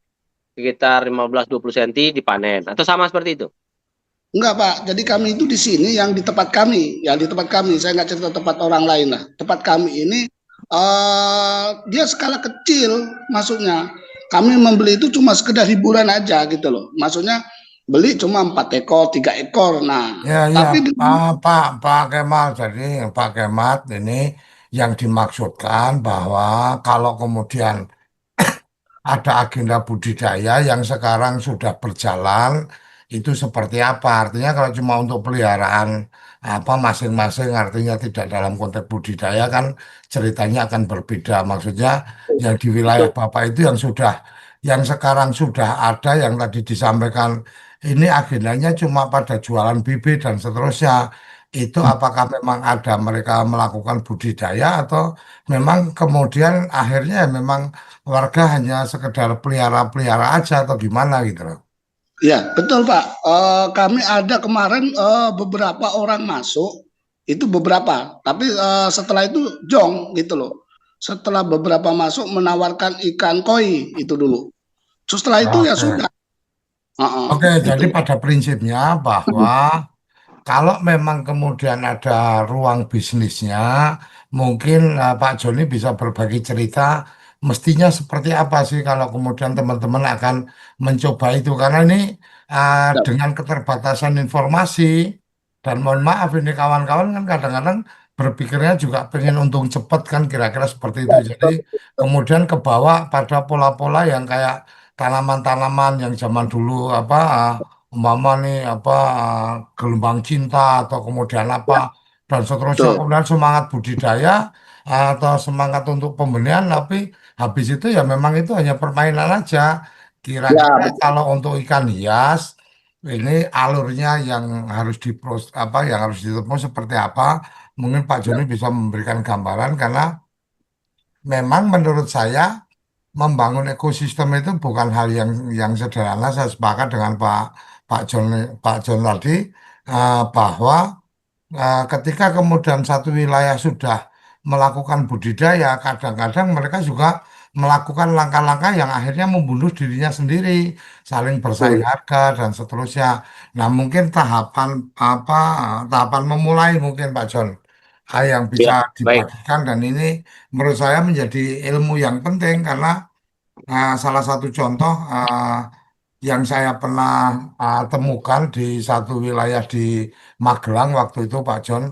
sekitar 15-20 cm dipanen. Atau sama seperti itu? Enggak Pak, jadi kami itu di sini yang di tempat kami, saya nggak cerita tempat orang lain lah. Tempat kami ini dia skala kecil, maksudnya kami membeli itu cuma sekedar hiburan aja gitu loh. Maksudnya beli cuma 4 ekor, 3 ekor. Nah, Ya, tapi Pak Kemal, jadi Pak Kemat ini yang dimaksudkan bahwa kalau kemudian ada agenda budidaya yang sekarang sudah berjalan itu seperti apa? Artinya kalau cuma untuk peliharaan apa masing-masing artinya tidak dalam konteks budidaya kan ceritanya akan berbeda. Maksudnya yang di wilayah Bapak itu yang sekarang sudah ada yang tadi disampaikan ini agendanya cuma pada jualan bibit dan seterusnya. Itu apakah memang ada mereka melakukan budidaya atau memang kemudian akhirnya memang warga hanya sekedar pelihara-pelihara aja atau gimana gitu loh. Ya, betul Pak. Kami ada kemarin beberapa orang masuk, itu beberapa. Tapi setelah itu jong gitu loh. Setelah beberapa masuk menawarkan ikan koi itu dulu. Setelah itu ya Oke. sudah. Heeh, Oke, itu. jadi pada prinsipnya bahwa kalau memang kemudian ada ruang bisnisnya, mungkin Pak Joni bisa berbagi cerita mestinya seperti apa sih kalau kemudian teman-teman akan mencoba itu. Karena ini Ya, dengan keterbatasan informasi, dan mohon maaf ini kawan-kawan kan kadang-kadang berpikirnya juga pengen untung cepat kan kira-kira seperti itu. Jadi kemudian kebawa pada pola-pola yang kayak tanaman-tanaman yang zaman dulu apa umpama nih apa gelombang cinta atau kemudian apa dan seterusnya betul. kemudian semangat budidaya atau semangat untuk pembenihan tapi habis itu ya memang itu hanya permainan aja Ya, kira-kira betul. kalau untuk ikan hias ini alurnya yang harus apa yang harus ditempuh seperti apa mungkin Pak Ya, Joni bisa memberikan gambaran karena memang menurut saya membangun ekosistem itu bukan hal yang sederhana. Saya sepakat dengan Pak John tadi bahwa ketika kemudian satu wilayah sudah melakukan budidaya, kadang-kadang mereka juga melakukan langkah-langkah yang akhirnya membunuh dirinya sendiri, saling bersaing betul. harga dan seterusnya. Nah, mungkin tahapan memulai mungkin Pak John yang bisa Ya, baik. dibagikan dan ini menurut saya menjadi ilmu yang penting karena salah satu contoh yang saya pernah temukan di satu wilayah di Magelang waktu itu Pak John,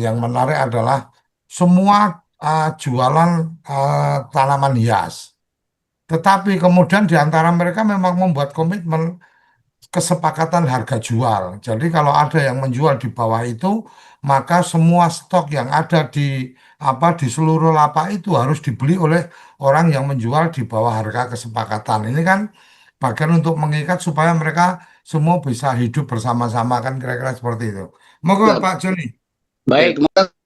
yang menarik adalah semua jualan tanaman hias. Tetapi kemudian di antara mereka memang membuat komitmen kesepakatan harga jual. Jadi kalau ada yang menjual di bawah itu, maka semua stok yang ada di seluruh lapak itu harus dibeli oleh orang yang menjual di bawah harga kesepakatan. Ini kan bagian untuk mengikat supaya mereka semua bisa hidup bersama-sama kan kira-kira seperti itu. Moga Ya, Pak Joni. oke, Baik, terima kasih.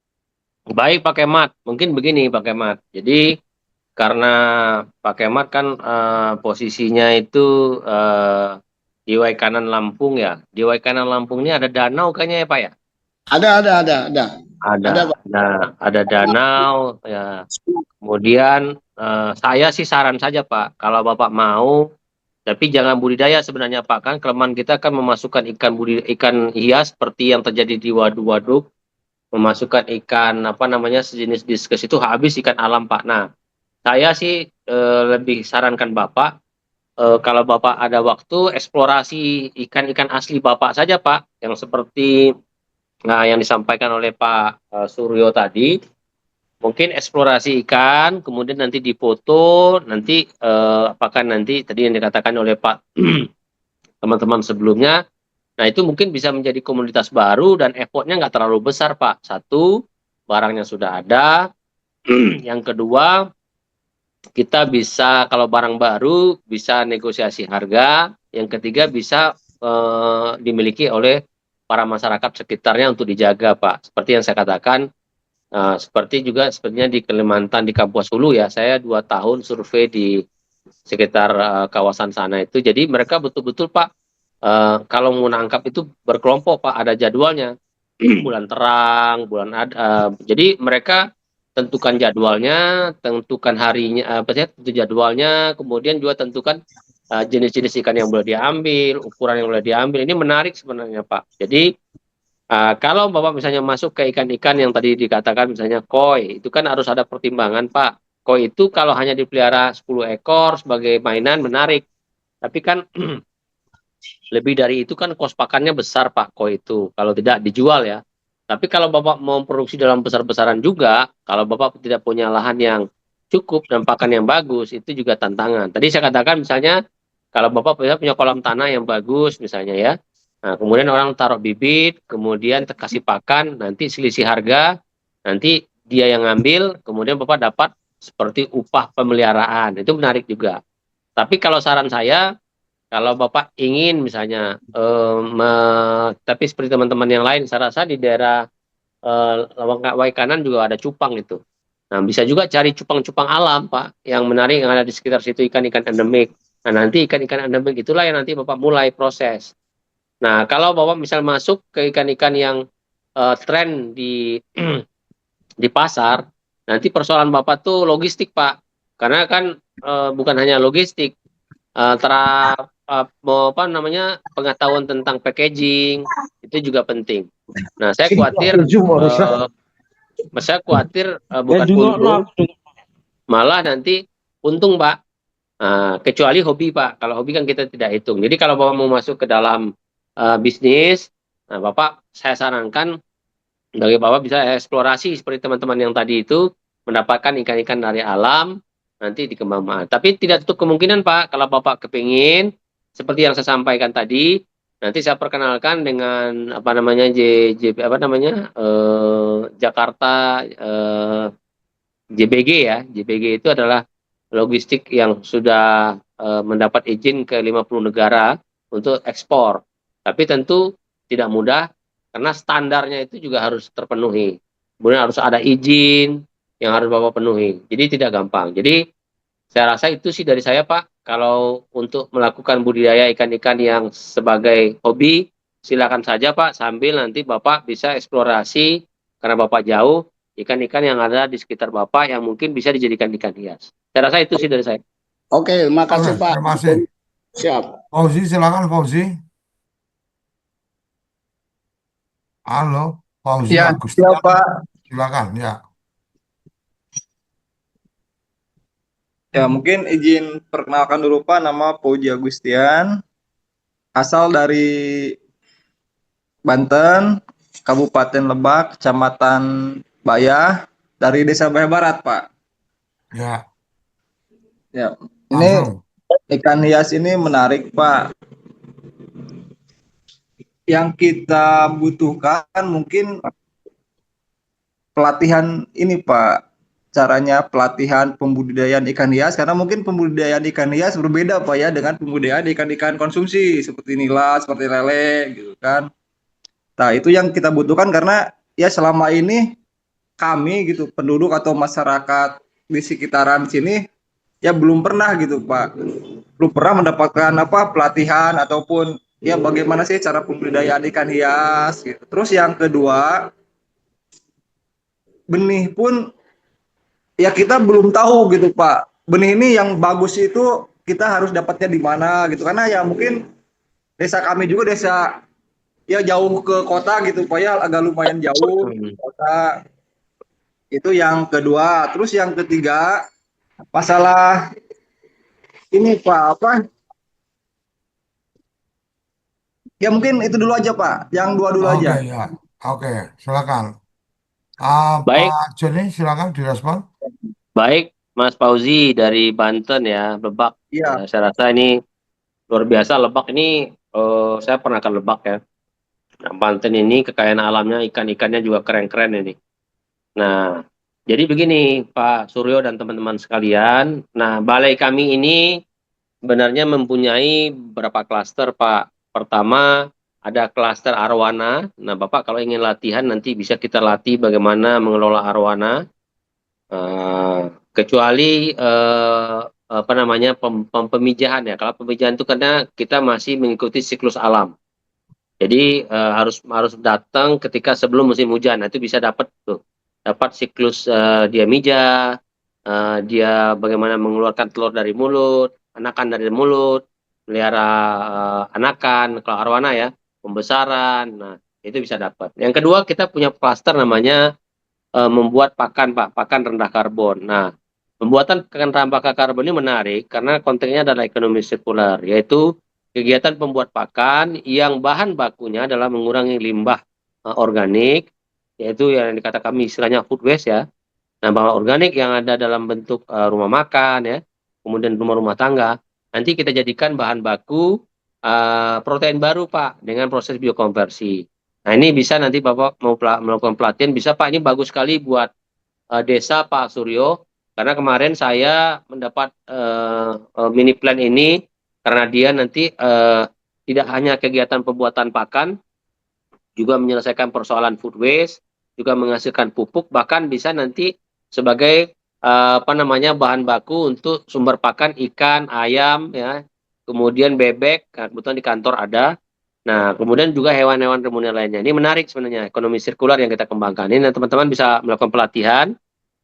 baik Pak Kemat. Mungkin begini Pak Kemat. Jadi karena Pak Kemat kan posisinya itu eh, di Waikanan Lampung ya. Di Waikanan Lampung ini ada danau kayaknya ya Pak ya? Ada. Ada. Ada Pak. Nah, ada danau ya. Kemudian saya sih saran saja Pak, kalau Bapak mau, tapi jangan budidaya sebenarnya Pak, kan kelemahan kita kan memasukkan ikan hias seperti yang terjadi di waduk-waduk, memasukkan ikan apa namanya sejenis diskus itu habis ikan alam Pak. Nah, saya sih lebih sarankan Bapak kalau Bapak ada waktu eksplorasi ikan-ikan asli Bapak saja Pak, yang seperti yang disampaikan oleh Pak Suryo tadi. Mungkin eksplorasi ikan, kemudian nanti difoto, nanti apakah nanti tadi yang dikatakan oleh Pak teman-teman sebelumnya, nah itu mungkin bisa menjadi komunitas baru dan effortnya nggak terlalu besar Pak. Satu, barangnya sudah ada. Yang kedua, kita bisa kalau barang baru bisa negosiasi harga. Yang ketiga bisa dimiliki oleh para masyarakat sekitarnya untuk dijaga Pak. Seperti yang saya katakan. Seperti juga sebenarnya di Kalimantan di Kapuas Hulu ya, saya 2 tahun survei di sekitar kawasan sana itu. Jadi mereka betul-betul Pak, kalau mau nangkap itu berkelompok Pak, ada jadwalnya, bulan terang, bulan ada. Jadi mereka tentukan jadwalnya, tentukan harinya, apa sih, tentu jadwalnya, kemudian juga tentukan jenis-jenis ikan yang boleh diambil, ukuran yang boleh diambil. Ini menarik sebenarnya Pak. Jadi kalau Bapak misalnya masuk ke ikan-ikan yang tadi dikatakan misalnya koi, itu kan harus ada pertimbangan Pak. Koi itu kalau hanya dipelihara 10 ekor sebagai mainan menarik. Tapi kan lebih dari itu kan kos pakannya besar Pak koi itu. Kalau tidak dijual ya. Tapi kalau Bapak mau produksi dalam besar-besaran juga, kalau Bapak tidak punya lahan yang cukup dan pakan yang bagus itu juga tantangan. Tadi saya katakan misalnya kalau Bapak punya kolam tanah yang bagus misalnya ya, nah kemudian orang taruh bibit, kemudian kasih pakan, nanti selisih harga, nanti dia yang ngambil, kemudian Bapak dapat seperti upah pemeliharaan, itu menarik juga. Tapi kalau saran saya, kalau Bapak ingin misalnya, tapi seperti teman-teman yang lain, saya rasa di daerah Waikanan juga ada cupang itu. Nah, bisa juga cari cupang-cupang alam, Pak, yang menarik yang ada di sekitar situ ikan-ikan endemik. Nah, nanti ikan-ikan endemik itulah yang nanti Bapak mulai proses. Nah, kalau Bapak misal masuk ke ikan-ikan yang tren di di pasar, nanti persoalan Bapak tuh logistik, Pak. Karena kan bukan hanya logistik, apa namanya pengetahuan tentang packaging itu juga penting. Nah, saya khawatir bukan untung, malah nanti untung, Pak. Kecuali hobi, Pak. Kalau hobi kan kita tidak hitung. Jadi kalau Bapak mau masuk ke dalam bisnis, nah Bapak saya sarankan bagi Bapak bisa eksplorasi seperti teman-teman yang tadi itu, mendapatkan ikan-ikan dari alam, nanti dikembangkan. Tapi tidak tutup kemungkinan, Pak, kalau Bapak kepingin, seperti yang saya sampaikan tadi, nanti saya perkenalkan dengan apa namanya apa namanya Jakarta JBG ya. JBG itu adalah logistik yang sudah mendapat izin ke 50 negara untuk ekspor. Tapi tentu tidak mudah karena standarnya itu juga harus terpenuhi. Kemudian harus ada izin yang harus Bapak penuhi. Jadi tidak gampang. Jadi saya rasa itu sih dari saya, Pak. Kalau untuk melakukan budidaya ikan-ikan yang sebagai hobi, silakan saja, Pak. Sambil nanti Bapak bisa eksplorasi karena Bapak jauh ikan-ikan yang ada di sekitar Bapak yang mungkin bisa dijadikan ikan hias. Saya rasa itu sih dari saya. Oke, makasih Pak. Terima kasih. Siap. Fauzi, silakan Fauzi. Halo, Fauzi Ya, Agustian, Pak. silakan ya. Ya, mungkin izin perkenalkan dulu Pak, nama Puji Agustian, asal dari Banten, Kabupaten Lebak, Kecamatan Bayah, dari Desa Bayah Barat, Pak. Ya, Ya, ini langsung. ikan hias ini menarik, Pak. Yang kita butuhkan mungkin pelatihan ini, Pak. Caranya pelatihan pembudidayaan ikan hias, karena mungkin pembudidayaan ikan hias berbeda, Pak ya, dengan pembudidayaan ikan-ikan konsumsi seperti nila, seperti lele, gitu kan. Nah, itu yang kita butuhkan karena ya selama ini kami gitu penduduk atau masyarakat di sekitaran sini ya belum pernah gitu, Pak. Belum pernah mendapatkan apa pelatihan ataupun ya bagaimana sih cara pembudidayaan ikan hias gitu. Terus yang kedua, benih pun ya kita belum tahu gitu, Pak. Benih ini yang bagus itu kita harus dapatnya di mana gitu. Karena ya mungkin desa kami juga desa ya jauh ke kota gitu Pak ya, agak lumayan jauh kota. Itu yang kedua. Terus yang ketiga, masalah ini Pak apa ya, mungkin itu dulu aja Pak, yang dua dulu Oke aja. ya, oke, silakan. Baik, Pak Joni, silakan direspon. baik Mas Fauzi dari Banten ya, Lebak. Iya. Saya rasa ini luar biasa Lebak ini. Saya pernah ke Lebak ya. Nah, Banten ini kekayaan alamnya, ikan-ikannya juga keren-keren ini. Nah, jadi begini Pak Suryo dan teman-teman sekalian. Nah, balai kami ini sebenarnya mempunyai beberapa klaster, Pak. Pertama, ada klaster arwana. Nah, Bapak kalau ingin latihan nanti bisa kita latih bagaimana mengelola arwana. Kecuali apa namanya pemijahan ya. Kalau pemijahan itu karena kita masih mengikuti siklus alam. Jadi harus datang ketika sebelum musim hujan. Nah, itu bisa dapat tuh. Dapat siklus dia mija, dia bagaimana mengeluarkan telur dari mulut, anakan dari mulut, melihara anakan, kalau arwana ya, pembesaran. Nah, itu bisa dapat. Yang kedua, kita punya klaster namanya membuat pakan, Pak, pakan rendah karbon. Nah, pembuatan pakan rendah karbon ini menarik karena konteksnya adalah ekonomi sirkular, yaitu kegiatan pembuat pakan yang bahan bakunya adalah mengurangi limbah organik, yaitu yang dikatakan kami istilahnya food waste ya. Nah, bahan organik yang ada dalam bentuk rumah makan ya, kemudian rumah-rumah tangga, nanti kita jadikan bahan baku protein baru Pak dengan proses biokonversi. Nah, ini bisa nanti Bapak mau melakukan pelatihan, bisa Pak, ini bagus sekali buat desa Pak Suryo, karena kemarin saya mendapat mini plan ini karena dia nanti tidak hanya kegiatan pembuatan pakan, juga menyelesaikan persoalan food waste, juga menghasilkan pupuk, bahkan bisa nanti sebagai apa namanya bahan baku untuk sumber pakan ikan, ayam, ya, kemudian bebek, kebetulan di kantor ada. Nah, kemudian juga hewan-hewan rumen lainnya. Ini menarik sebenarnya ekonomi sirkular yang kita kembangkan. Ini teman-teman bisa melakukan pelatihan.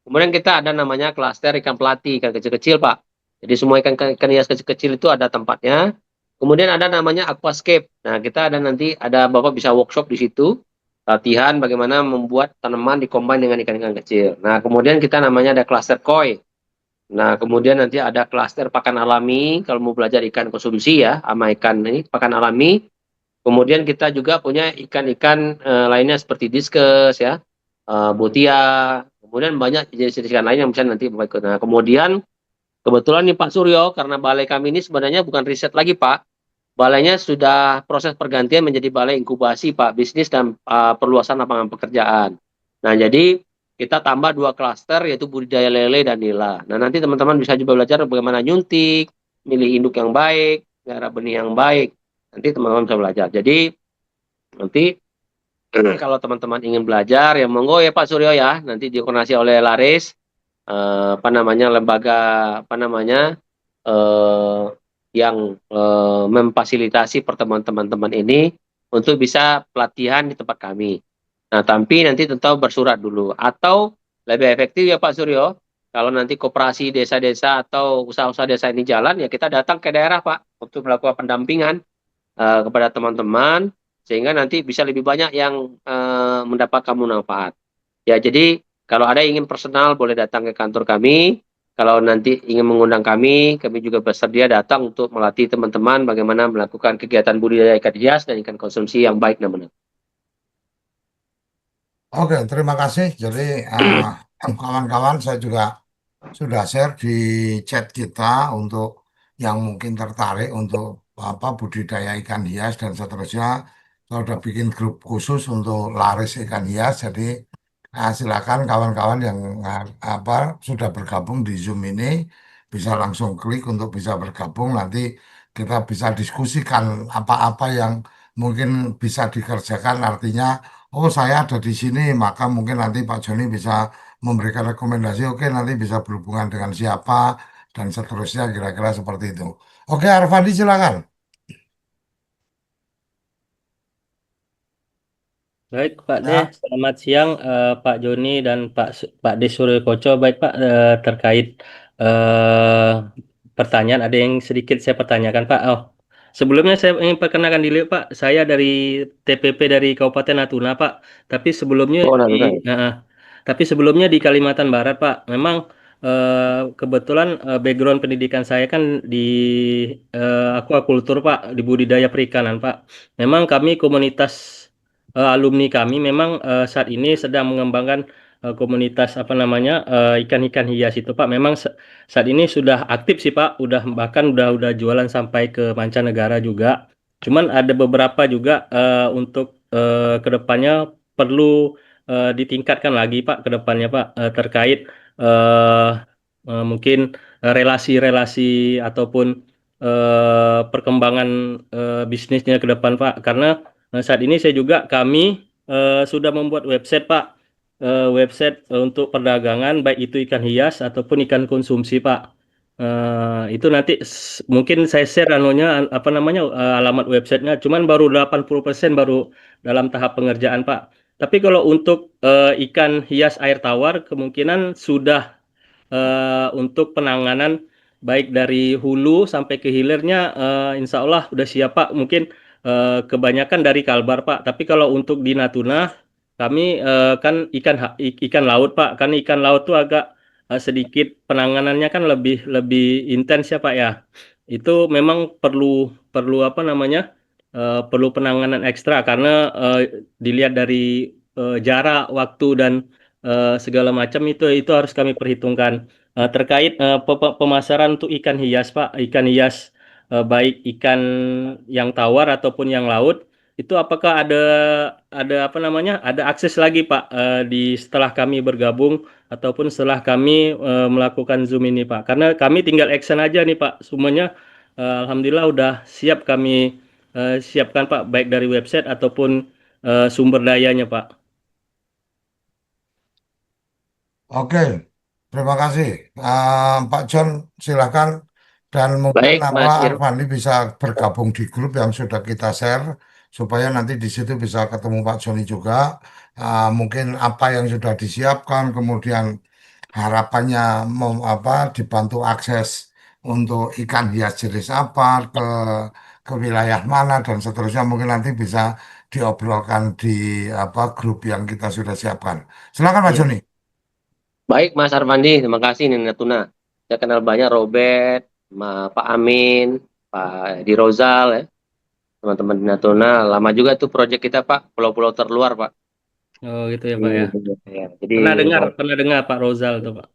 Kemudian kita ada namanya klaster ikan pelati, ikan kecil-kecil, Pak. Jadi semua ikan hias kecil-kecil itu ada tempatnya. Kemudian ada namanya aquascape. Nah, kita ada nanti ada Bapak bisa workshop di situ, latihan bagaimana membuat tanaman dikombin dengan ikan-ikan kecil. Nah, kemudian kita namanya ada klaster koi. Nah, kemudian nanti ada klaster pakan alami kalau mau belajar ikan konsumsi ya, sama ikan ini pakan alami. Kemudian kita juga punya ikan-ikan lainnya seperti diskus ya, botia. Kemudian banyak jenis-jenis ikan lain yang bisa nanti Bapak ikut. Nah, kemudian kebetulan nih Pak Suryo, karena balai kami ini sebenarnya bukan riset lagi Pak. Balainya sudah proses pergantian menjadi balai inkubasi Pak, bisnis dan perluasan lapangan pekerjaan. Nah, jadi kita tambah 2 klaster yaitu budidaya lele dan nila. Nah, nanti teman-teman bisa juga belajar bagaimana nyuntik, milih induk yang baik, cara benih yang baik. Nanti teman-teman bisa belajar. Jadi nanti kalau teman-teman ingin belajar ya monggo ya Pak Suryo ya, nanti dikoordinasi oleh Laris apa namanya lembaga apa namanya eh, yang memfasilitasi pertemuan teman-teman ini untuk bisa pelatihan di tempat kami. Nah, tapi nanti tentu bersurat dulu atau lebih efektif ya Pak Suryo, kalau nanti koperasi desa-desa atau usaha-usaha desa ini jalan ya kita datang ke daerah Pak untuk melakukan pendampingan kepada teman-teman sehingga nanti bisa lebih banyak yang mendapatkan manfaat. Ya, jadi kalau ada yang ingin personal boleh datang ke kantor kami. Kalau nanti ingin mengundang kami juga bersedia datang untuk melatih teman-teman bagaimana melakukan kegiatan budidaya ikan hias dan ikan konsumsi yang baik dan benar. Oke, terima kasih. Jadi kawan-kawan saya juga sudah share di chat kita untuk yang mungkin tertarik untuk apa budidaya ikan hias dan seterusnya. Saya sudah bikin grup khusus untuk laris ikan hias. Jadi silakan kawan-kawan yang apa sudah bergabung di Zoom ini bisa langsung klik untuk bisa bergabung. Nanti kita bisa diskusikan apa-apa yang mungkin bisa dikerjakan. Artinya, oh saya ada di sini, maka mungkin nanti Pak Joni bisa memberikan rekomendasi. Oke, nanti bisa berhubungan dengan siapa dan seterusnya kira-kira seperti itu. Oke, Arfandi silakan. Baik Pak D, Ya. selamat siang Pak Joni dan Pak D Suryo Koco. Baik Pak, terkait eh, pertanyaan ada yang sedikit saya pertanyakan Pak. Oh, sebelumnya saya ingin perkenalkan diri Pak. Saya dari TPP dari Kabupaten Natuna Pak. Tapi sebelumnya Oh, di nah, tapi sebelumnya di Kalimantan Barat Pak. Memang kebetulan background pendidikan saya kan di aquaculture Pak, di budidaya perikanan Pak. Memang kami komunitas alumni kami memang saat ini sedang mengembangkan komunitas apa namanya ikan-ikan hias itu Pak. Memang saat ini sudah aktif sih Pak, udah bahkan udah jualan sampai ke mancanegara juga. Cuman ada beberapa juga untuk kedepannya perlu ditingkatkan lagi Pak kedepannya Pak terkait eh, mungkin relasi-relasi ataupun perkembangan bisnisnya ke depan Pak. Karena saat ini saya juga kami sudah membuat website Pak. Website untuk perdagangan baik itu ikan hias ataupun ikan konsumsi Pak. Itu nanti mungkin saya share anunya apa namanya alamat websitenya cuman baru 80% baru dalam tahap pengerjaan Pak. Tapi kalau untuk ikan hias air tawar kemungkinan sudah untuk penanganan baik dari hulu sampai ke hilirnya insya Allah udah siap Pak. Mungkin kebanyakan dari Kalbar Pak. Tapi kalau untuk di Natuna kami kan ikan laut Pak. Kan ikan laut tuh agak sedikit penanganannya kan lebih lebih intens ya Pak ya. Itu memang perlu perlu apa namanya perlu penanganan ekstra karena dilihat dari jarak, waktu dan segala macam itu harus kami perhitungkan. Terkait pemasaran untuk ikan hias Pak, ikan hias baik ikan yang tawar ataupun yang laut, itu apakah ada apa namanya, ada akses lagi Pak di setelah kami bergabung ataupun setelah kami melakukan Zoom ini Pak? Karena kami tinggal action aja nih Pak, semuanya alhamdulillah udah siap kami siapkan Pak, baik dari website ataupun sumber dayanya Pak. Oke, terima kasih. Pak John, silakan. Dan mungkin Baik, apa Mas Ir. Arfandi bisa bergabung di grup yang sudah kita share supaya nanti di situ bisa ketemu Pak Joni juga. Mungkin apa yang sudah disiapkan, kemudian harapannya dibantu akses untuk ikan hias jenis apa ke wilayah mana dan seterusnya mungkin nanti bisa diobrolkan di grup yang kita sudah siapkan. Silakan Pak Ya. Joni. Baik, Mas Arfandi, terima kasih nih Natuna. Saya kenal banyak Robert, Pak Amin, Pak Di Rozal ya, teman-teman di Natuna. Lama juga tuh proyek kita Pak, pulau-pulau terluar Pak. Oh gitu ya Pak ya. Ya, jadi Pernah dengar Pak Rozal tuh Pak.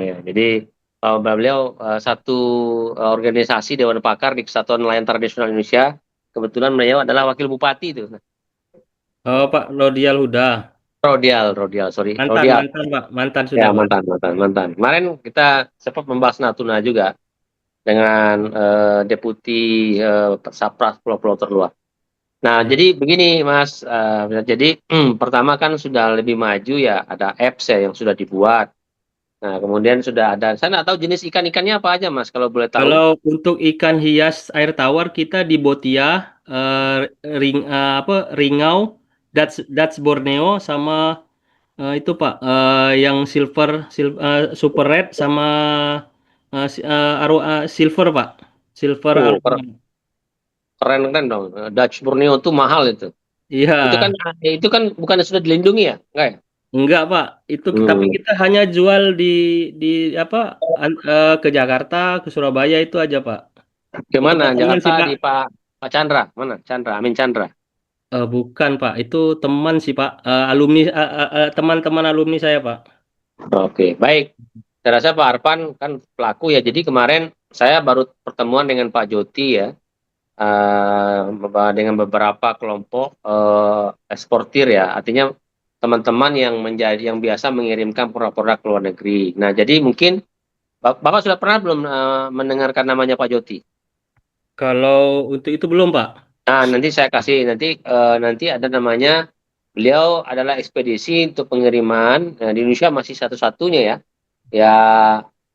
ya, jadi beliau satu organisasi Dewan Pakar di Kesatuan Nelayan Tradisional Indonesia. Kebetulan beliau adalah wakil bupati itu. Oh Pak Rodial Huda. Rodial, sorry. Rodial. Mantan Pak, mantan Ya, sudah Pak. mantan. Kemarin kita sempat membahas Natuna juga dengan Deputi Sapras Pulau-Pulau Terluar. Nah, Ya. jadi begini Mas, jadi pertama kan sudah lebih maju ya, ada apps ya yang sudah dibuat. Nah, kemudian sudah ada, saya nggak tahu jenis ikan-ikannya apa aja Mas, kalau boleh tahu. Kalau untuk ikan hias air tawar kita di Botia, Ringau, Dutch Borneo sama itu Pak, yang super red sama silver Pak, silver Oh, arowana. keren dong. Dutch Borneo itu mahal itu. Iya, Itu kan bukan sudah dilindungi ya? Enggak ya? enggak Pak. Itu tapi Hmm. kita hanya jual di apa ke Jakarta, ke Surabaya itu aja Pak. Itu Gimana? Pak teman Jakarta sih Pak. di Pak Chandra. Mana? Chandra, Amin Chandra. Bukan Pak, itu teman sih Pak, teman-teman alumni saya Pak. Oke, baik. Saya rasa Pak Arpan kan pelaku ya. Jadi kemarin saya baru pertemuan dengan Pak Joti ya. Dengan beberapa kelompok eksportir ya. Artinya teman-teman yang biasa mengirimkan produk-produk ke luar negeri. Nah, jadi mungkin Bapak sudah pernah belum mendengarkan namanya Pak Joti? Kalau untuk itu belum Pak. Nah, nanti saya kasih nanti ada namanya, beliau adalah ekspedisi untuk pengiriman. Nah, di Indonesia masih satu-satunya ya. Ya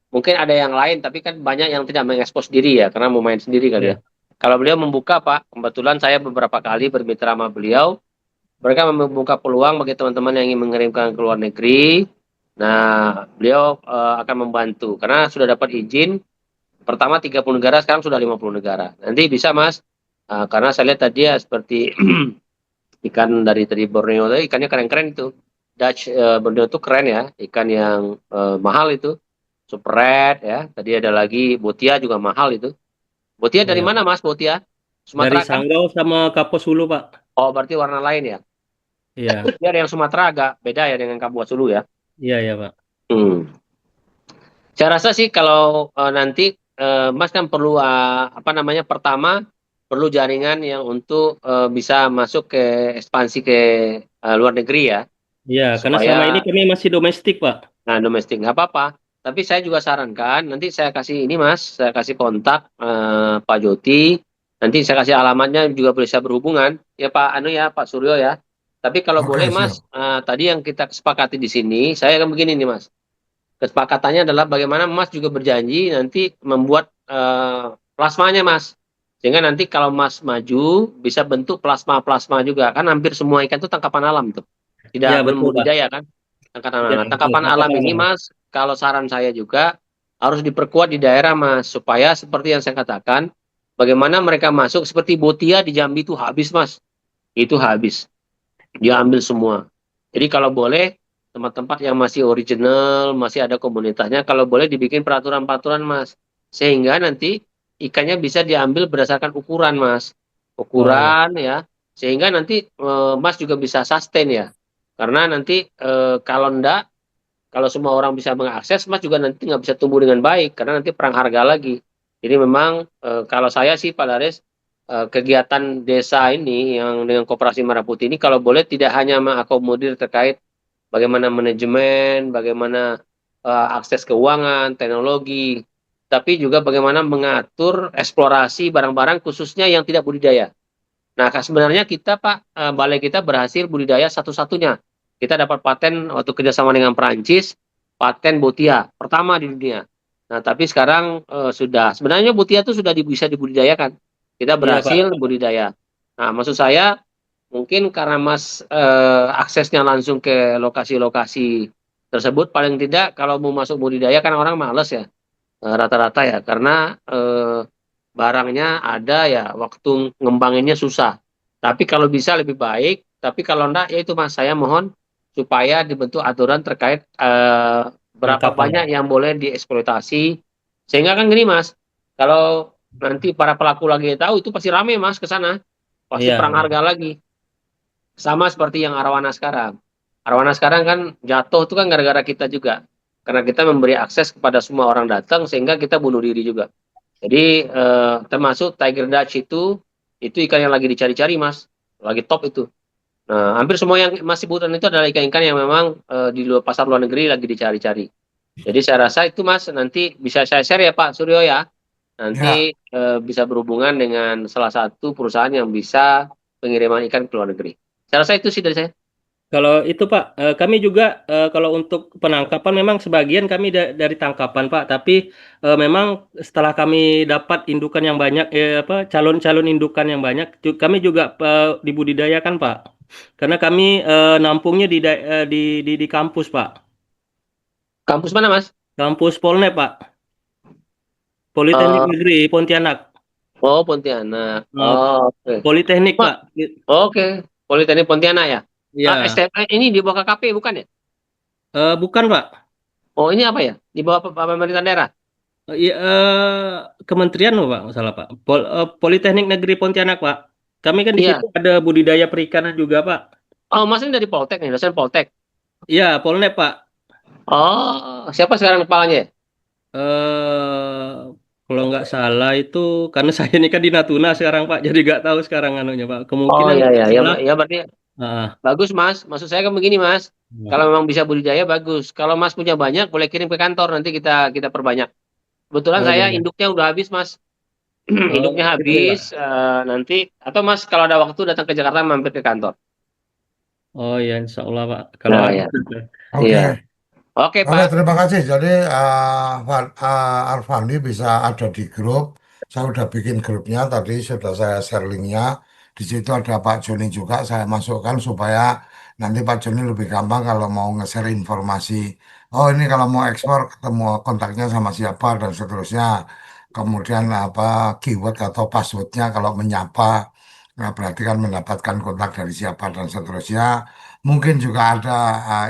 mungkin ada yang lain tapi kan banyak yang tidak mengekspos diri ya karena mau main sendiri kali ya. Ya. Kalau beliau membuka Pak, kebetulan saya beberapa kali bermitra sama beliau. Mereka membuka peluang bagi teman-teman yang ingin mengirimkan ke luar negeri. Nah, beliau akan membantu karena sudah dapat izin. Pertama 30 negara, sekarang sudah 50 negara. Nanti bisa Mas, karena saya lihat tadi ya seperti ikan dari Borneo tadi, ikannya keren-keren itu. Dutch Borneo itu keren ya, ikan yang mahal itu. Super red ya, tadi ada lagi Botia juga mahal itu. Botia dari Ya. mana Mas Botia? Dari Sumatera kah? Sanggau sama Kapuas Hulu Pak. Oh, berarti warna lain ya. Iya, Dia ada yang Sumatera agak beda ya dengan Kapuas Hulu ya. iya Pak. Hmm. Saya rasa sih kalau nanti Mas kan perlu pertama perlu jaringan yang untuk bisa masuk ke ekspansi ke luar negeri ya Iya, karena selama ini supaya kami masih domestik Pak. domestik nggak apa-apa. Tapi saya juga sarankan nanti saya kasih ini Mas, saya kasih kontak Pak Joti. Nanti saya kasih alamatnya juga bisa berhubungan ya Pak Suryo ya. Tapi kalau boleh Oke, siap. Mas, tadi yang kita sepakati di sini, saya akan begini nih Mas. Kesepakatannya adalah bagaimana Mas juga berjanji nanti membuat plasmanya Mas. Sehingga nanti kalau Mas maju bisa bentuk plasma-plasma juga. Kan hampir semua ikan itu tangkapan alam tuh. Iya, Belum betul Pak. budidaya kan. Tangkapan alam. Iya, Nah, betul. tangkapan alam ini Mas, kalau saran saya juga harus diperkuat di daerah Mas. Supaya seperti yang saya katakan, bagaimana mereka masuk seperti Botia di Jambi itu habis Mas. Itu habis. Dia ambil semua. Jadi kalau boleh tempat-tempat yang masih original, masih ada komunitasnya, kalau boleh dibikin peraturan-peraturan Mas. Sehingga nanti ikannya bisa diambil berdasarkan ukuran Mas. Oh iya. Ukuran ya. Sehingga nanti Mas juga bisa sustain ya. Karena nanti kalau enggak, kalau semua orang bisa mengakses, Mas juga nanti nggak bisa tumbuh dengan baik karena nanti perang harga lagi. Jadi memang kalau saya sih Pak Laris, kegiatan desa ini yang dengan Koperasi Merah Putih ini kalau boleh tidak hanya mengakomodir terkait bagaimana manajemen, bagaimana akses keuangan, teknologi, tapi juga bagaimana mengatur eksplorasi barang-barang khususnya yang tidak budidaya. Nah, sebenarnya kita Pak, balai kita berhasil budidaya satu-satunya. Kita dapat paten waktu kerjasama dengan Perancis, paten Botia pertama di dunia. Nah, tapi sekarang sebenarnya Botia itu sudah bisa dibudidayakan. Kita Iya Pak. berhasil budidaya. Nah, maksud saya mungkin karena Mas aksesnya langsung ke lokasi-lokasi tersebut, paling tidak kalau mau masuk budidaya kan orang males ya, rata-rata ya, karena barangnya ada ya, waktu ngembanginnya susah. Tapi kalau bisa lebih baik, tapi kalau enggak ya itu Mas, saya mohon supaya dibentuk aturan terkait berapa Penangkapan. banyak yang boleh dieksploitasi. Sehingga kan gini Mas, kalau nanti para pelaku lagi tahu itu pasti rame Mas ke sana. Pasti Iya, perang iya. harga lagi. Sama seperti yang Arwana sekarang. Arwana sekarang kan jatuh itu kan gara-gara kita juga. Karena kita memberi akses kepada semua orang datang sehingga kita bunuh diri juga. Jadi termasuk Tiger Dutch itu ikan yang lagi dicari-cari Mas, lagi top itu. Nah, hampir semua yang Mas sebutan itu adalah ikan-ikan yang memang di luar pasar luar negeri lagi dicari-cari. Jadi saya rasa itu Mas nanti bisa saya share ya Pak Suryo ya. Ya, Nanti bisa berhubungan dengan salah satu perusahaan yang bisa pengiriman ikan ke luar negeri. Saya rasa itu sih dari saya. Kalau itu Pak, kami juga kalau untuk penangkapan memang sebagian kami dari tangkapan Pak, tapi memang setelah kami dapat indukan yang banyak, calon-calon indukan yang banyak, kami juga dibudidayakan Pak. Karena kami nampungnya di kampus Pak, Kampus mana Mas? kampus Polnet Pak, Politeknik Eh, Negeri Pontianak. oh Pontianak. Eh, Oh, oke. Politeknik Pak, Pak. oke. Politeknik Pontianak ya. Ya, STM ini di bawah KKP bukan ya? bukan Pak. Oh ini apa ya? Di bawah pemerintah daerah. Iya, kementerian loh Pak, masalah Pak. Politeknik Negeri Pontianak Pak. Kami kan di situ Iya. ada budidaya perikanan juga Pak. Oh Mas ini dari Poltek nih, dosen Poltek. Iya, Polnet Pak. Oh siapa sekarang kepalanya ya? eh Kalau nggak salah itu karena saya ini kan di Natuna sekarang Pak, jadi nggak tahu sekarang anunya Pak. Oh Kemungkinan iya iya ya, sebelah. ya berarti Ah, bagus Mas. Maksud saya kan begini Mas. ah. Kalau memang bisa budidaya bagus. Kalau Mas punya banyak boleh kirim ke kantor nanti kita perbanyak. Kebetulan Oh saya boleh. induknya udah habis Mas. Oh Induknya gitu ya. habis nanti atau Mas kalau ada waktu datang ke Jakarta mampir ke kantor. Oh ya, Insya Allah Pak. Kalau Nah ada. ya, oke. iya. Oke Oke, Pak. terima kasih. Jadi Arfandi bisa ada di grup. Saya udah bikin grupnya tadi, sudah saya share linknya. Di situ ada Pak Joni juga, saya masukkan supaya nanti Pak Joni lebih gampang kalau mau nge-share informasi. Oh ini kalau mau ekspor ketemu kontaknya sama siapa dan seterusnya. Kemudian apa keyword atau passwordnya kalau menyapa, nah berarti kan mendapatkan kontak dari siapa dan seterusnya. Mungkin juga ada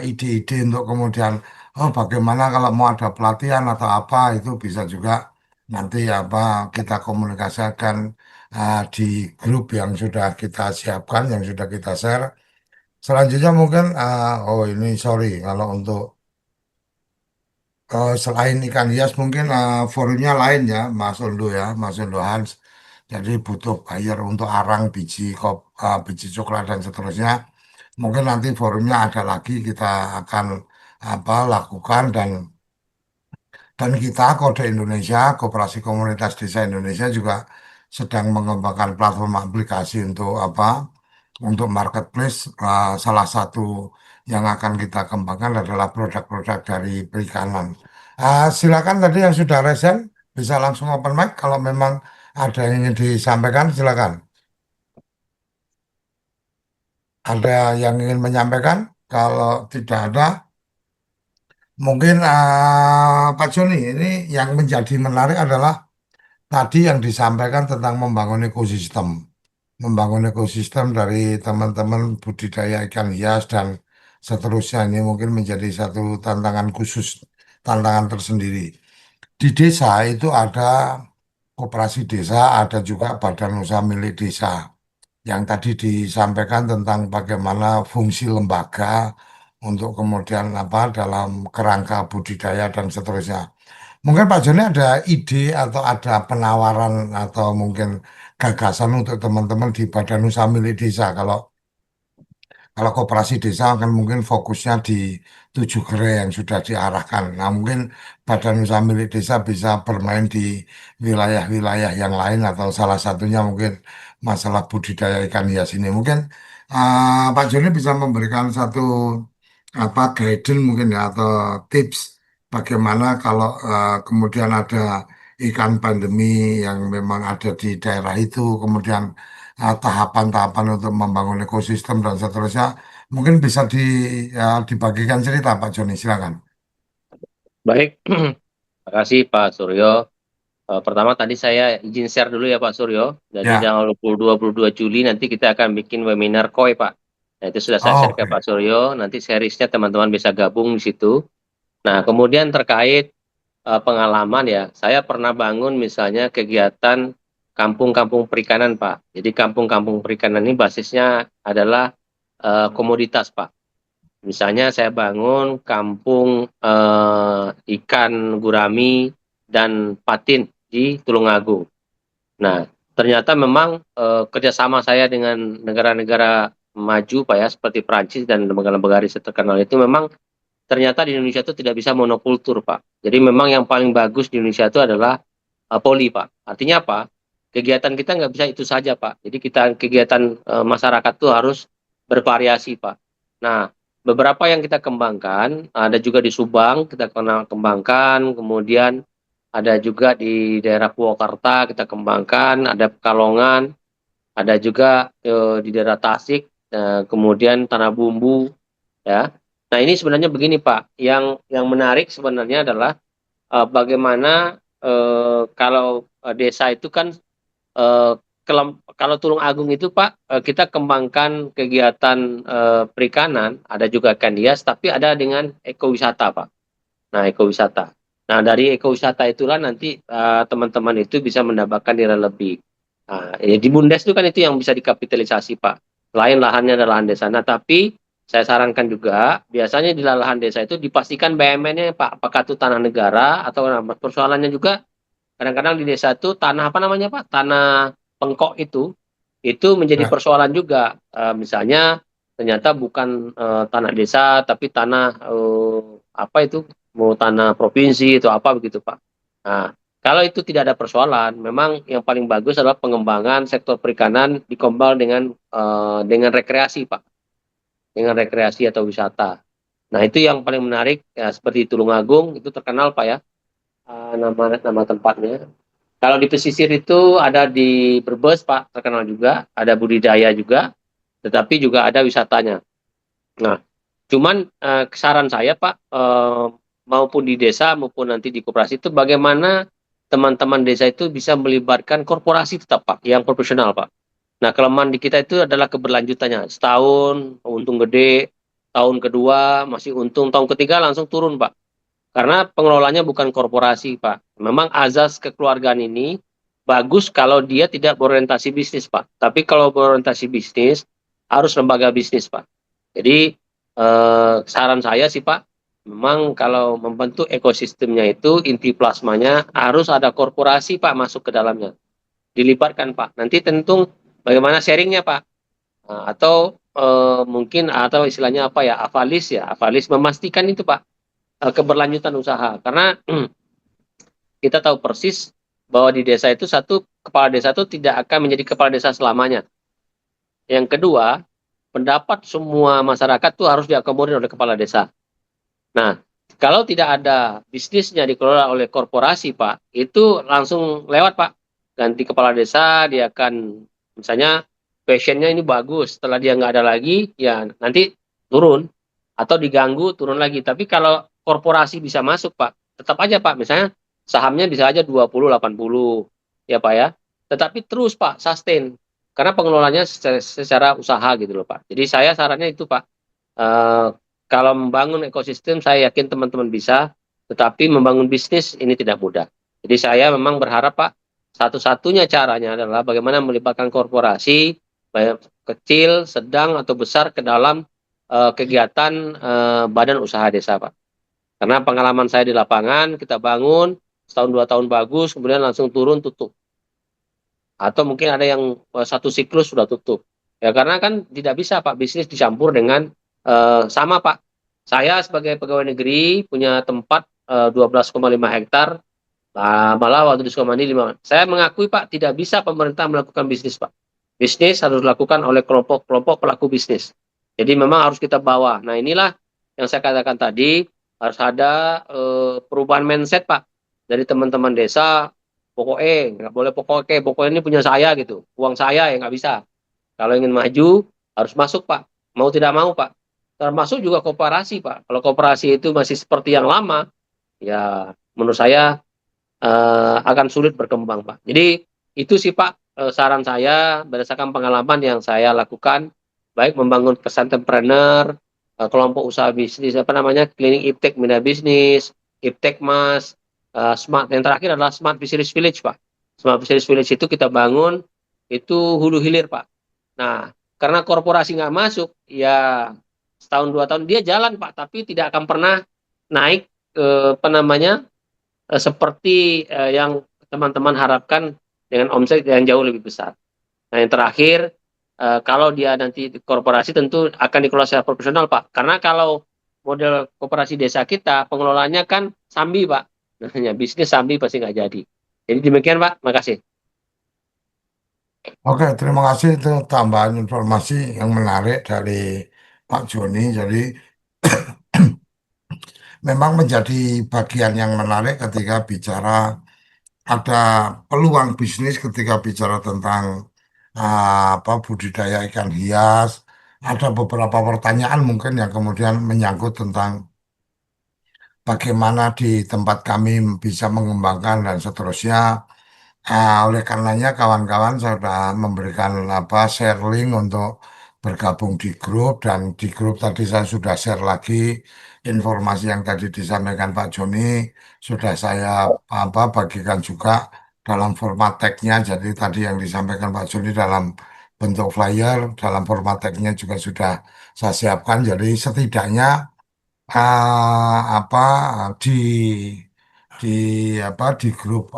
ide-ide untuk kemudian oh, bagaimana kalau mau ada pelatihan atau apa itu bisa juga nanti apa kita komunikasikan di grup yang sudah kita siapkan, yang sudah kita share. Selanjutnya mungkin oh ini sorry kalau untuk selain ikan hias mungkin forumnya lain ya Mas Undo ya, Mas Undo Hans. Jadi butuh buyer untuk arang biji coklat dan seterusnya. Mungkin nanti forumnya ada lagi kita akan apa lakukan dan kita Kode Indonesia, Koperasi Komunitas Desa Indonesia juga sedang mengembangkan platform aplikasi untuk apa? Untuk marketplace. Salah satu yang akan kita kembangkan adalah produk-produk dari perikanan. Silakan tadi yang sudah resen bisa langsung open mic kalau memang ada yang ingin disampaikan silakan. Ada yang ingin menyampaikan? Kalau tidak ada, mungkin Pak Joni ini yang menjadi menarik adalah tadi yang disampaikan tentang membangun ekosistem dari teman-teman budidaya ikan hias dan seterusnya ini mungkin menjadi satu tantangan khusus, tantangan tersendiri. Di desa itu ada koperasi desa, ada juga badan usaha milik desa yang tadi disampaikan tentang bagaimana fungsi lembaga untuk kemudian apa dalam kerangka budidaya dan seterusnya. Mungkin Pak Joni ada ide atau ada penawaran atau mungkin gagasan untuk teman-teman di Badan Usaha Milik Desa. Kalau koperasi desa kan mungkin fokusnya di 7 gerai yang sudah diarahkan. Nah, mungkin badan usaha milik desa bisa bermain di wilayah-wilayah yang lain atau salah satunya mungkin masalah budidaya ikan hias ini. Mungkin Pak Joni bisa memberikan satu apa guidance mungkin ya atau tips bagaimana kalau kemudian ada ikan pandemi yang memang ada di daerah itu, kemudian tahapan-tahapan untuk membangun ekosistem dan seterusnya. Mungkin bisa dibagikan cerita Pak Joni, silakan. Baik, terima kasih Pak Suryo. Pertama tadi saya izin share dulu ya Pak Suryo. Jadi Ya, tanggal 22 Juli nanti kita akan bikin webinar KOI Pak. Nah, itu sudah saya oh, share ke oke. Pak Suryo. Nanti seriesnya teman-teman bisa gabung di situ. Nah, kemudian terkait pengalaman ya, saya pernah bangun misalnya kegiatan kampung-kampung perikanan Pak. Jadi kampung-kampung perikanan ini basisnya adalah komoditas Pak. Misalnya saya bangun kampung ikan gurami dan patin di Tulungagung. Nah, ternyata memang kerjasama saya dengan negara-negara maju Pak ya, seperti Prancis dan lembaga-lembaga riset terkenal itu memang ternyata di Indonesia itu tidak bisa monokultur Pak. Jadi memang yang paling bagus di Indonesia itu adalah poli Pak. Artinya apa? Kegiatan kita nggak bisa itu saja Pak. Jadi kegiatan masyarakat itu harus bervariasi Pak. Nah, beberapa yang kita kembangkan, ada juga di Subang kita kembangkan, kemudian ada juga di daerah Purwakarta kita kembangkan, ada Pekalongan, ada juga di daerah Tasik, kemudian Tanah Bumbu, ya. Nah ini sebenarnya begini Pak, yang menarik sebenarnya adalah bagaimana kalau desa itu kan eh, kalau Tulung Agung itu Pak, kita kembangkan kegiatan perikanan, ada juga ikan hias, tapi ada dengan ekowisata Pak. Nah, ekowisata. Nah, dari ekowisata itulah nanti teman-teman itu bisa mendapatkan nilai lebih. Nah, di Bumdes itu kan itu yang bisa dikapitalisasi, Pak. Selain lahannya adalah lahan desa. Nah, tapi saya sarankan juga, biasanya di lahan desa itu dipastikan BMN-nya, Pak, apakah itu tanah negara atau persoalannya juga kadang-kadang di desa itu tanah apa namanya, Pak? Tanah pengkok itu menjadi Ya, persoalan juga. Misalnya ternyata bukan tanah desa, tapi tanah apa itu? Mau tanah provinsi atau apa begitu Pak. Nah, kalau itu tidak ada persoalan, memang yang paling bagus adalah pengembangan sektor perikanan dikombal dengan rekreasi Pak, dengan rekreasi atau wisata. Nah, itu yang paling menarik ya, seperti Tulungagung itu terkenal Pak ya, nama tempatnya. Kalau di pesisir itu ada di Brebes Pak, terkenal juga, ada budidaya juga, tetapi juga ada wisatanya. Nah, cuman saran saya Pak, maupun di desa maupun nanti di koperasi itu bagaimana teman-teman desa itu bisa melibatkan korporasi tetap Pak, yang profesional Pak. Nah, kelemahan di kita itu adalah keberlanjutannya. Setahun untung gede, tahun kedua masih untung, tahun ketiga langsung turun Pak. Karena pengelolanya bukan korporasi Pak. Memang azas kekeluargaan ini bagus kalau dia tidak berorientasi bisnis Pak. Tapi kalau berorientasi bisnis harus lembaga bisnis Pak. Jadi saran saya sih Pak, memang kalau membentuk ekosistemnya itu inti plasmanya harus ada korporasi Pak masuk ke dalamnya. Dilibatkan Pak. Nanti tentu bagaimana sharingnya Pak. Atau mungkin atau istilahnya apa ya, avalis ya. Avalis memastikan itu Pak, keberlanjutan usaha. Karena kita tahu persis bahwa di desa itu satu, kepala desa itu tidak akan menjadi kepala desa selamanya. Yang kedua, pendapat semua masyarakat itu harus diakomodir oleh kepala desa. Nah, kalau tidak ada bisnisnya dikelola oleh korporasi, Pak, itu langsung lewat, Pak. Ganti kepala desa, dia akan, misalnya, passionnya ini bagus. Setelah dia nggak ada lagi, ya nanti turun. Atau diganggu, turun lagi. Tapi kalau korporasi bisa masuk, Pak, tetap aja, Pak. Misalnya, sahamnya bisa aja 20-80, ya, Pak, ya. Tetapi terus, Pak, sustain. Karena pengelolanya secara usaha gitu loh, Pak. Jadi saya sarannya itu, Pak. Eh, kalau membangun ekosistem, saya yakin teman-teman bisa, tetapi membangun bisnis ini tidak mudah. Jadi saya memang berharap Pak, satu-satunya caranya adalah bagaimana melibatkan korporasi, baik kecil, sedang atau besar ke dalam kegiatan badan usaha desa, Pak. Karena pengalaman saya di lapangan, kita bangun setahun 2 tahun bagus, kemudian langsung turun tutup. Atau mungkin ada yang satu siklus sudah tutup. Ya karena kan tidak bisa Pak bisnis dicampur dengan sama Pak. Saya sebagai pegawai negeri punya tempat 12,5 hektar. Malah waktu di Sukamandi 5. Saya mengakui Pak tidak bisa pemerintah melakukan bisnis Pak. Bisnis harus dilakukan oleh kelompok-kelompok pelaku bisnis. Jadi memang harus kita bawa. Nah inilah yang saya katakan tadi, harus ada perubahan mindset Pak dari teman-teman desa. Pokoknya nggak boleh pokoknya ini punya saya gitu, uang saya ya nggak bisa. Kalau ingin maju harus masuk Pak, mau tidak mau Pak. Termasuk juga koperasi Pak. Kalau koperasi itu masih seperti yang lama, ya menurut saya akan sulit berkembang Pak. Jadi itu sih Pak saran saya berdasarkan pengalaman yang saya lakukan, baik membangun kesan entrepreneur, kelompok usaha bisnis apa namanya klinik iptek mina bisnis, iptek mas, smart yang terakhir adalah smart fisheries village Pak. Smart fisheries village itu kita bangun itu hulu hilir Pak. Nah karena korporasi nggak masuk ya setahun 2 tahun dia jalan Pak, tapi tidak akan pernah naik apa namanya seperti yang teman-teman harapkan dengan omset yang jauh lebih besar. Nah yang terakhir kalau dia nanti korporasi tentu akan dikelola secara profesional Pak. Karena kalau model koperasi desa kita pengelolaannya kan sambi Pak. Nah, bisnis sambi pasti nggak jadi. Jadi demikian Pak, makasih. Oke, terima kasih itu tambahan informasi yang menarik dari Pak Joni. Jadi memang menjadi bagian yang menarik ketika bicara ada peluang bisnis ketika bicara tentang apa budidaya ikan hias. Ada beberapa pertanyaan mungkin yang kemudian menyangkut tentang bagaimana di tempat kami bisa mengembangkan dan seterusnya. Oleh karenanya kawan-kawan saya sudah memberikan apa share link untuk bergabung di grup dan di grup tadi saya sudah share lagi informasi yang tadi disampaikan Pak Joni sudah saya apa bagikan juga dalam format tag-nya. Jadi tadi yang disampaikan Pak Joni dalam bentuk flyer dalam format tag-nya juga sudah saya siapkan. Jadi setidaknya apa di di di grup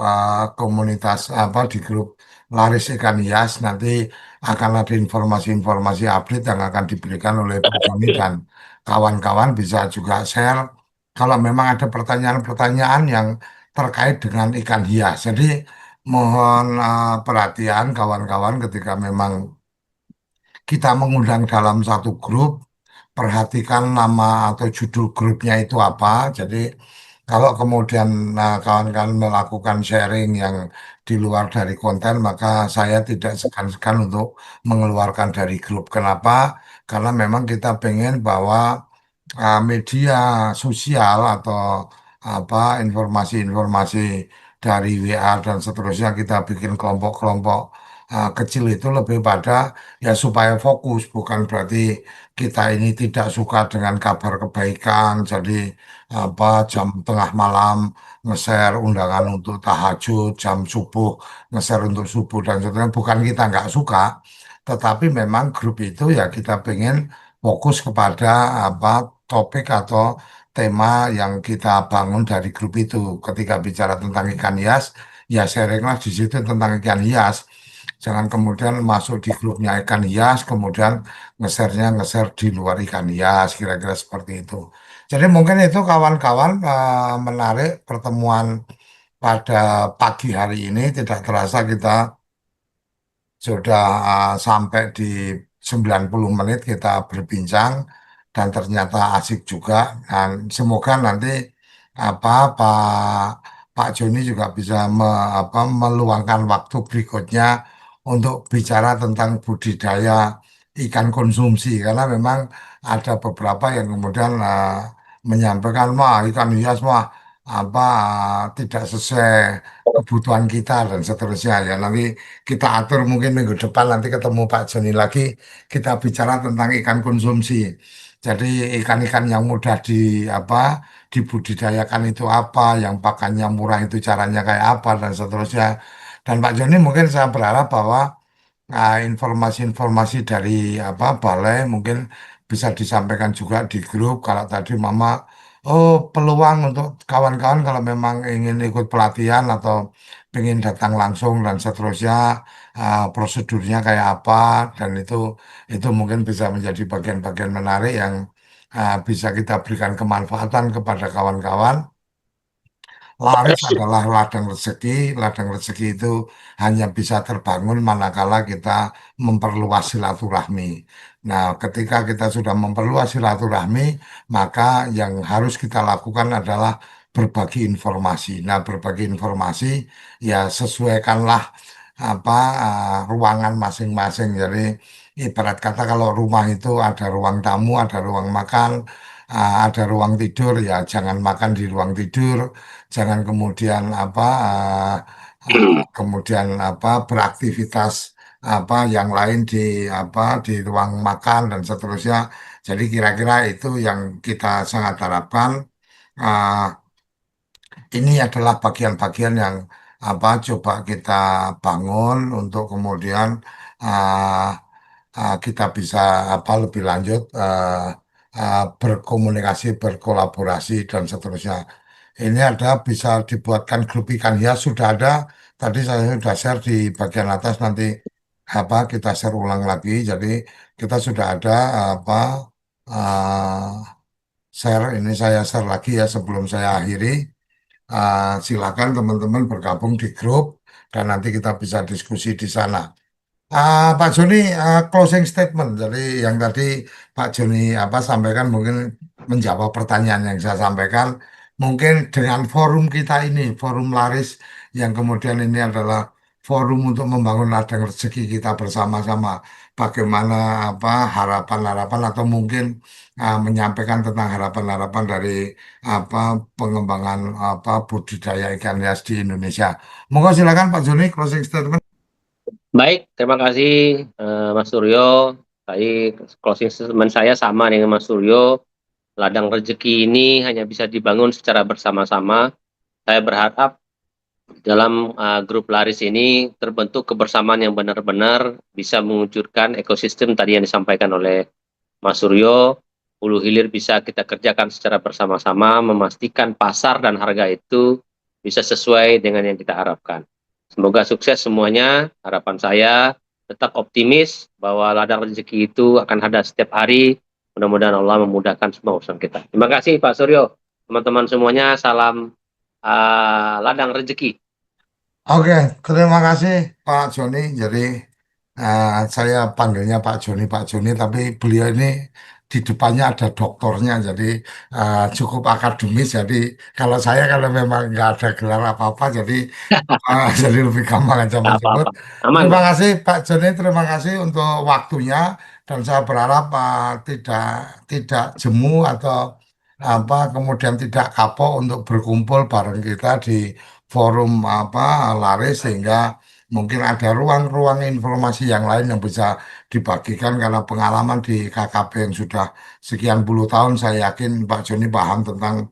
komunitas di grup laris ikan hias nanti akan ada informasi-informasi update yang akan diberikan oleh Pak Joni dan kawan-kawan bisa juga share kalau memang ada pertanyaan-pertanyaan yang terkait dengan ikan hias. Jadi mohon perhatian kawan-kawan ketika memang kita mengundang dalam satu grup, perhatikan nama atau judul grupnya itu apa. Jadi kalau kemudian kawan-kawan melakukan sharing yang di luar dari konten, maka saya tidak segan-segan untuk mengeluarkan dari grup. Kenapa? Karena memang kita pengen bahwa media sosial atau apa informasi-informasi dari WA dan seterusnya kita bikin kelompok-kelompok kecil itu lebih pada ya supaya fokus, bukan berarti kita ini tidak suka dengan kabar kebaikan, jadi apa jam tengah malam nge-share undangan untuk tahajud, jam subuh nge-share untuk subuh dan seterusnya. Bukan kita nggak suka, tetapi memang grup itu ya kita pengen fokus kepada apa topik atau tema yang kita bangun dari grup itu. Ketika bicara tentang ikan hias, ya sharinglah di situ tentang ikan hias. Jangan kemudian masuk di grupnya ikan hias, kemudian nge-share-nya nge-share di luar ikan hias, kira-kira seperti itu. Jadi mungkin itu kawan-kawan menarik pertemuan pada pagi hari ini. Tidak terasa kita sudah sampai di 90 menit kita berbincang dan ternyata asik juga. Dan semoga nanti apa Pak Joni juga bisa meluangkan waktu berikutnya untuk bicara tentang budidaya ikan konsumsi karena memang ada beberapa yang kemudian menyampaikan wah ikan hias wah tidak sesuai kebutuhan kita dan seterusnya ya nanti kita atur mungkin minggu depan nanti ketemu Pak Joni lagi kita bicara tentang ikan konsumsi. Jadi ikan-ikan yang mudah dibudidayakan itu apa, yang pakannya murah itu caranya kayak apa dan seterusnya. Dan Pak Joni mungkin saya berharap bahwa informasi-informasi dari apa balai mungkin bisa disampaikan juga di grup. Kalau tadi Mama, oh peluang untuk kawan-kawan kalau memang ingin ikut pelatihan atau ingin datang langsung dan seterusnya, prosedurnya kayak apa dan itu mungkin bisa menjadi bagian-bagian menarik yang bisa kita berikan kemanfaatan kepada kawan-kawan. Laris adalah ladang rezeki. Ladang rezeki itu hanya bisa terbangun manakala kita memperluas silaturahmi. Nah, ketika kita sudah memperluas silaturahmi, maka yang harus kita lakukan adalah berbagi informasi. Nah, berbagi informasi ya sesuaikanlah apa ruangan masing-masing. Jadi ibarat kata kalau rumah itu ada ruang tamu, ada ruang makan, ada ruang tidur, ya jangan makan di ruang tidur, jangan kemudian kemudian beraktivitas yang lain di di ruang makan dan seterusnya. Jadi kira-kira itu yang kita sangat harapkan. Ah, ini adalah bagian-bagian yang coba kita bangun untuk kemudian ah, kita bisa lebih lanjut berkomunikasi, berkolaborasi dan seterusnya. Ini ada bisa dibuatkan grup ikan hias sudah ada. Tadi saya sudah share di bagian atas nanti kita share ulang lagi. Jadi kita sudah ada share ini saya share lagi ya sebelum saya akhiri. Silakan teman-teman bergabung di grup dan nanti kita bisa diskusi di sana. Pak Joni, closing statement. Jadi yang tadi Pak Joni sampaikan mungkin menjawab pertanyaan yang saya sampaikan. Mungkin dengan forum kita ini, forum Laris yang kemudian ini adalah forum untuk membangun ladang rezeki kita bersama-sama. Bagaimana harapan-harapan atau mungkin menyampaikan tentang harapan-harapan dari apa pengembangan budidaya ikan hias di Indonesia. Monggo silakan Pak Joni closing statement. Baik, terima kasih Mas Suryo. Tadi closing statement saya sama dengan Mas Suryo. Ladang rezeki ini hanya bisa dibangun secara bersama-sama. Saya berharap dalam grup Laris ini terbentuk kebersamaan yang benar-benar bisa mewujudkan ekosistem tadi yang disampaikan oleh Mas Suryo. Hulu hilir bisa kita kerjakan secara bersama-sama, memastikan pasar dan harga itu bisa sesuai dengan yang kita harapkan. Semoga sukses semuanya. Harapan saya tetap optimis bahwa ladang rezeki itu akan ada setiap hari. Mudah-mudahan Allah memudahkan semua urusan kita. Terima kasih Pak Suryo. Teman-teman semuanya, salam ladang rezeki. Oke, terima kasih Pak Joni. Jadi saya panggilnya Pak Joni, tapi beliau ini di depannya ada doktornya, jadi cukup akademis. Jadi kalau saya kalau memang nggak ada gelar apa-apa, jadi jadi lebih gampang aja Tidak menyebut. apa-apa. Aman, Terima Pak. kasih Pak Joni, terima kasih untuk waktunya dan saya berharap tidak tidak jemu atau kemudian tidak kapok untuk berkumpul bareng kita di forum Laris sehingga mungkin ada ruang-ruang informasi yang lain yang bisa dibagikan karena pengalaman di KKP yang sudah sekian puluh tahun saya yakin Pak Joni paham tentang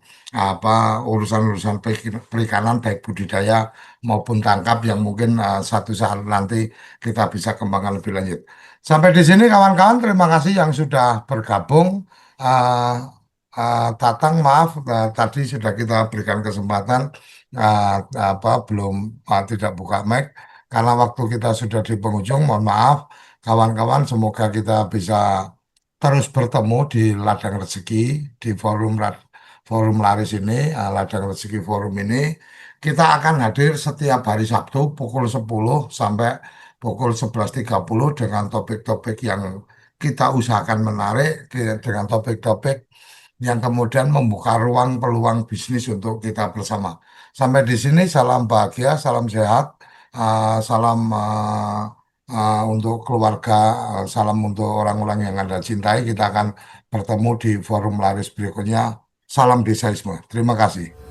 urusan-urusan perikanan baik budidaya maupun tangkap yang mungkin satu saat nanti kita bisa kembangkan lebih lanjut. Sampai di sini kawan-kawan, terima kasih yang sudah bergabung. Uh, Tatang, maaf, tadi sudah kita berikan kesempatan uh, belum tidak buka mic karena waktu kita sudah di penghujung. Mohon maaf, kawan-kawan. Semoga kita bisa terus bertemu di ladang rezeki di forum Laris ini, ladang rezeki forum ini. Kita akan hadir setiap hari Sabtu pukul 10 sampai pukul 11.30 dengan topik-topik yang kita usahakan menarik, dengan topik-topik yang kemudian membuka ruang peluang bisnis untuk kita bersama. Sampai di sini, salam bahagia, salam sehat, salam untuk keluarga, salam untuk orang-orang yang Anda cintai. Kita akan bertemu di forum Laris berikutnya. Salam desaisme. Terima kasih.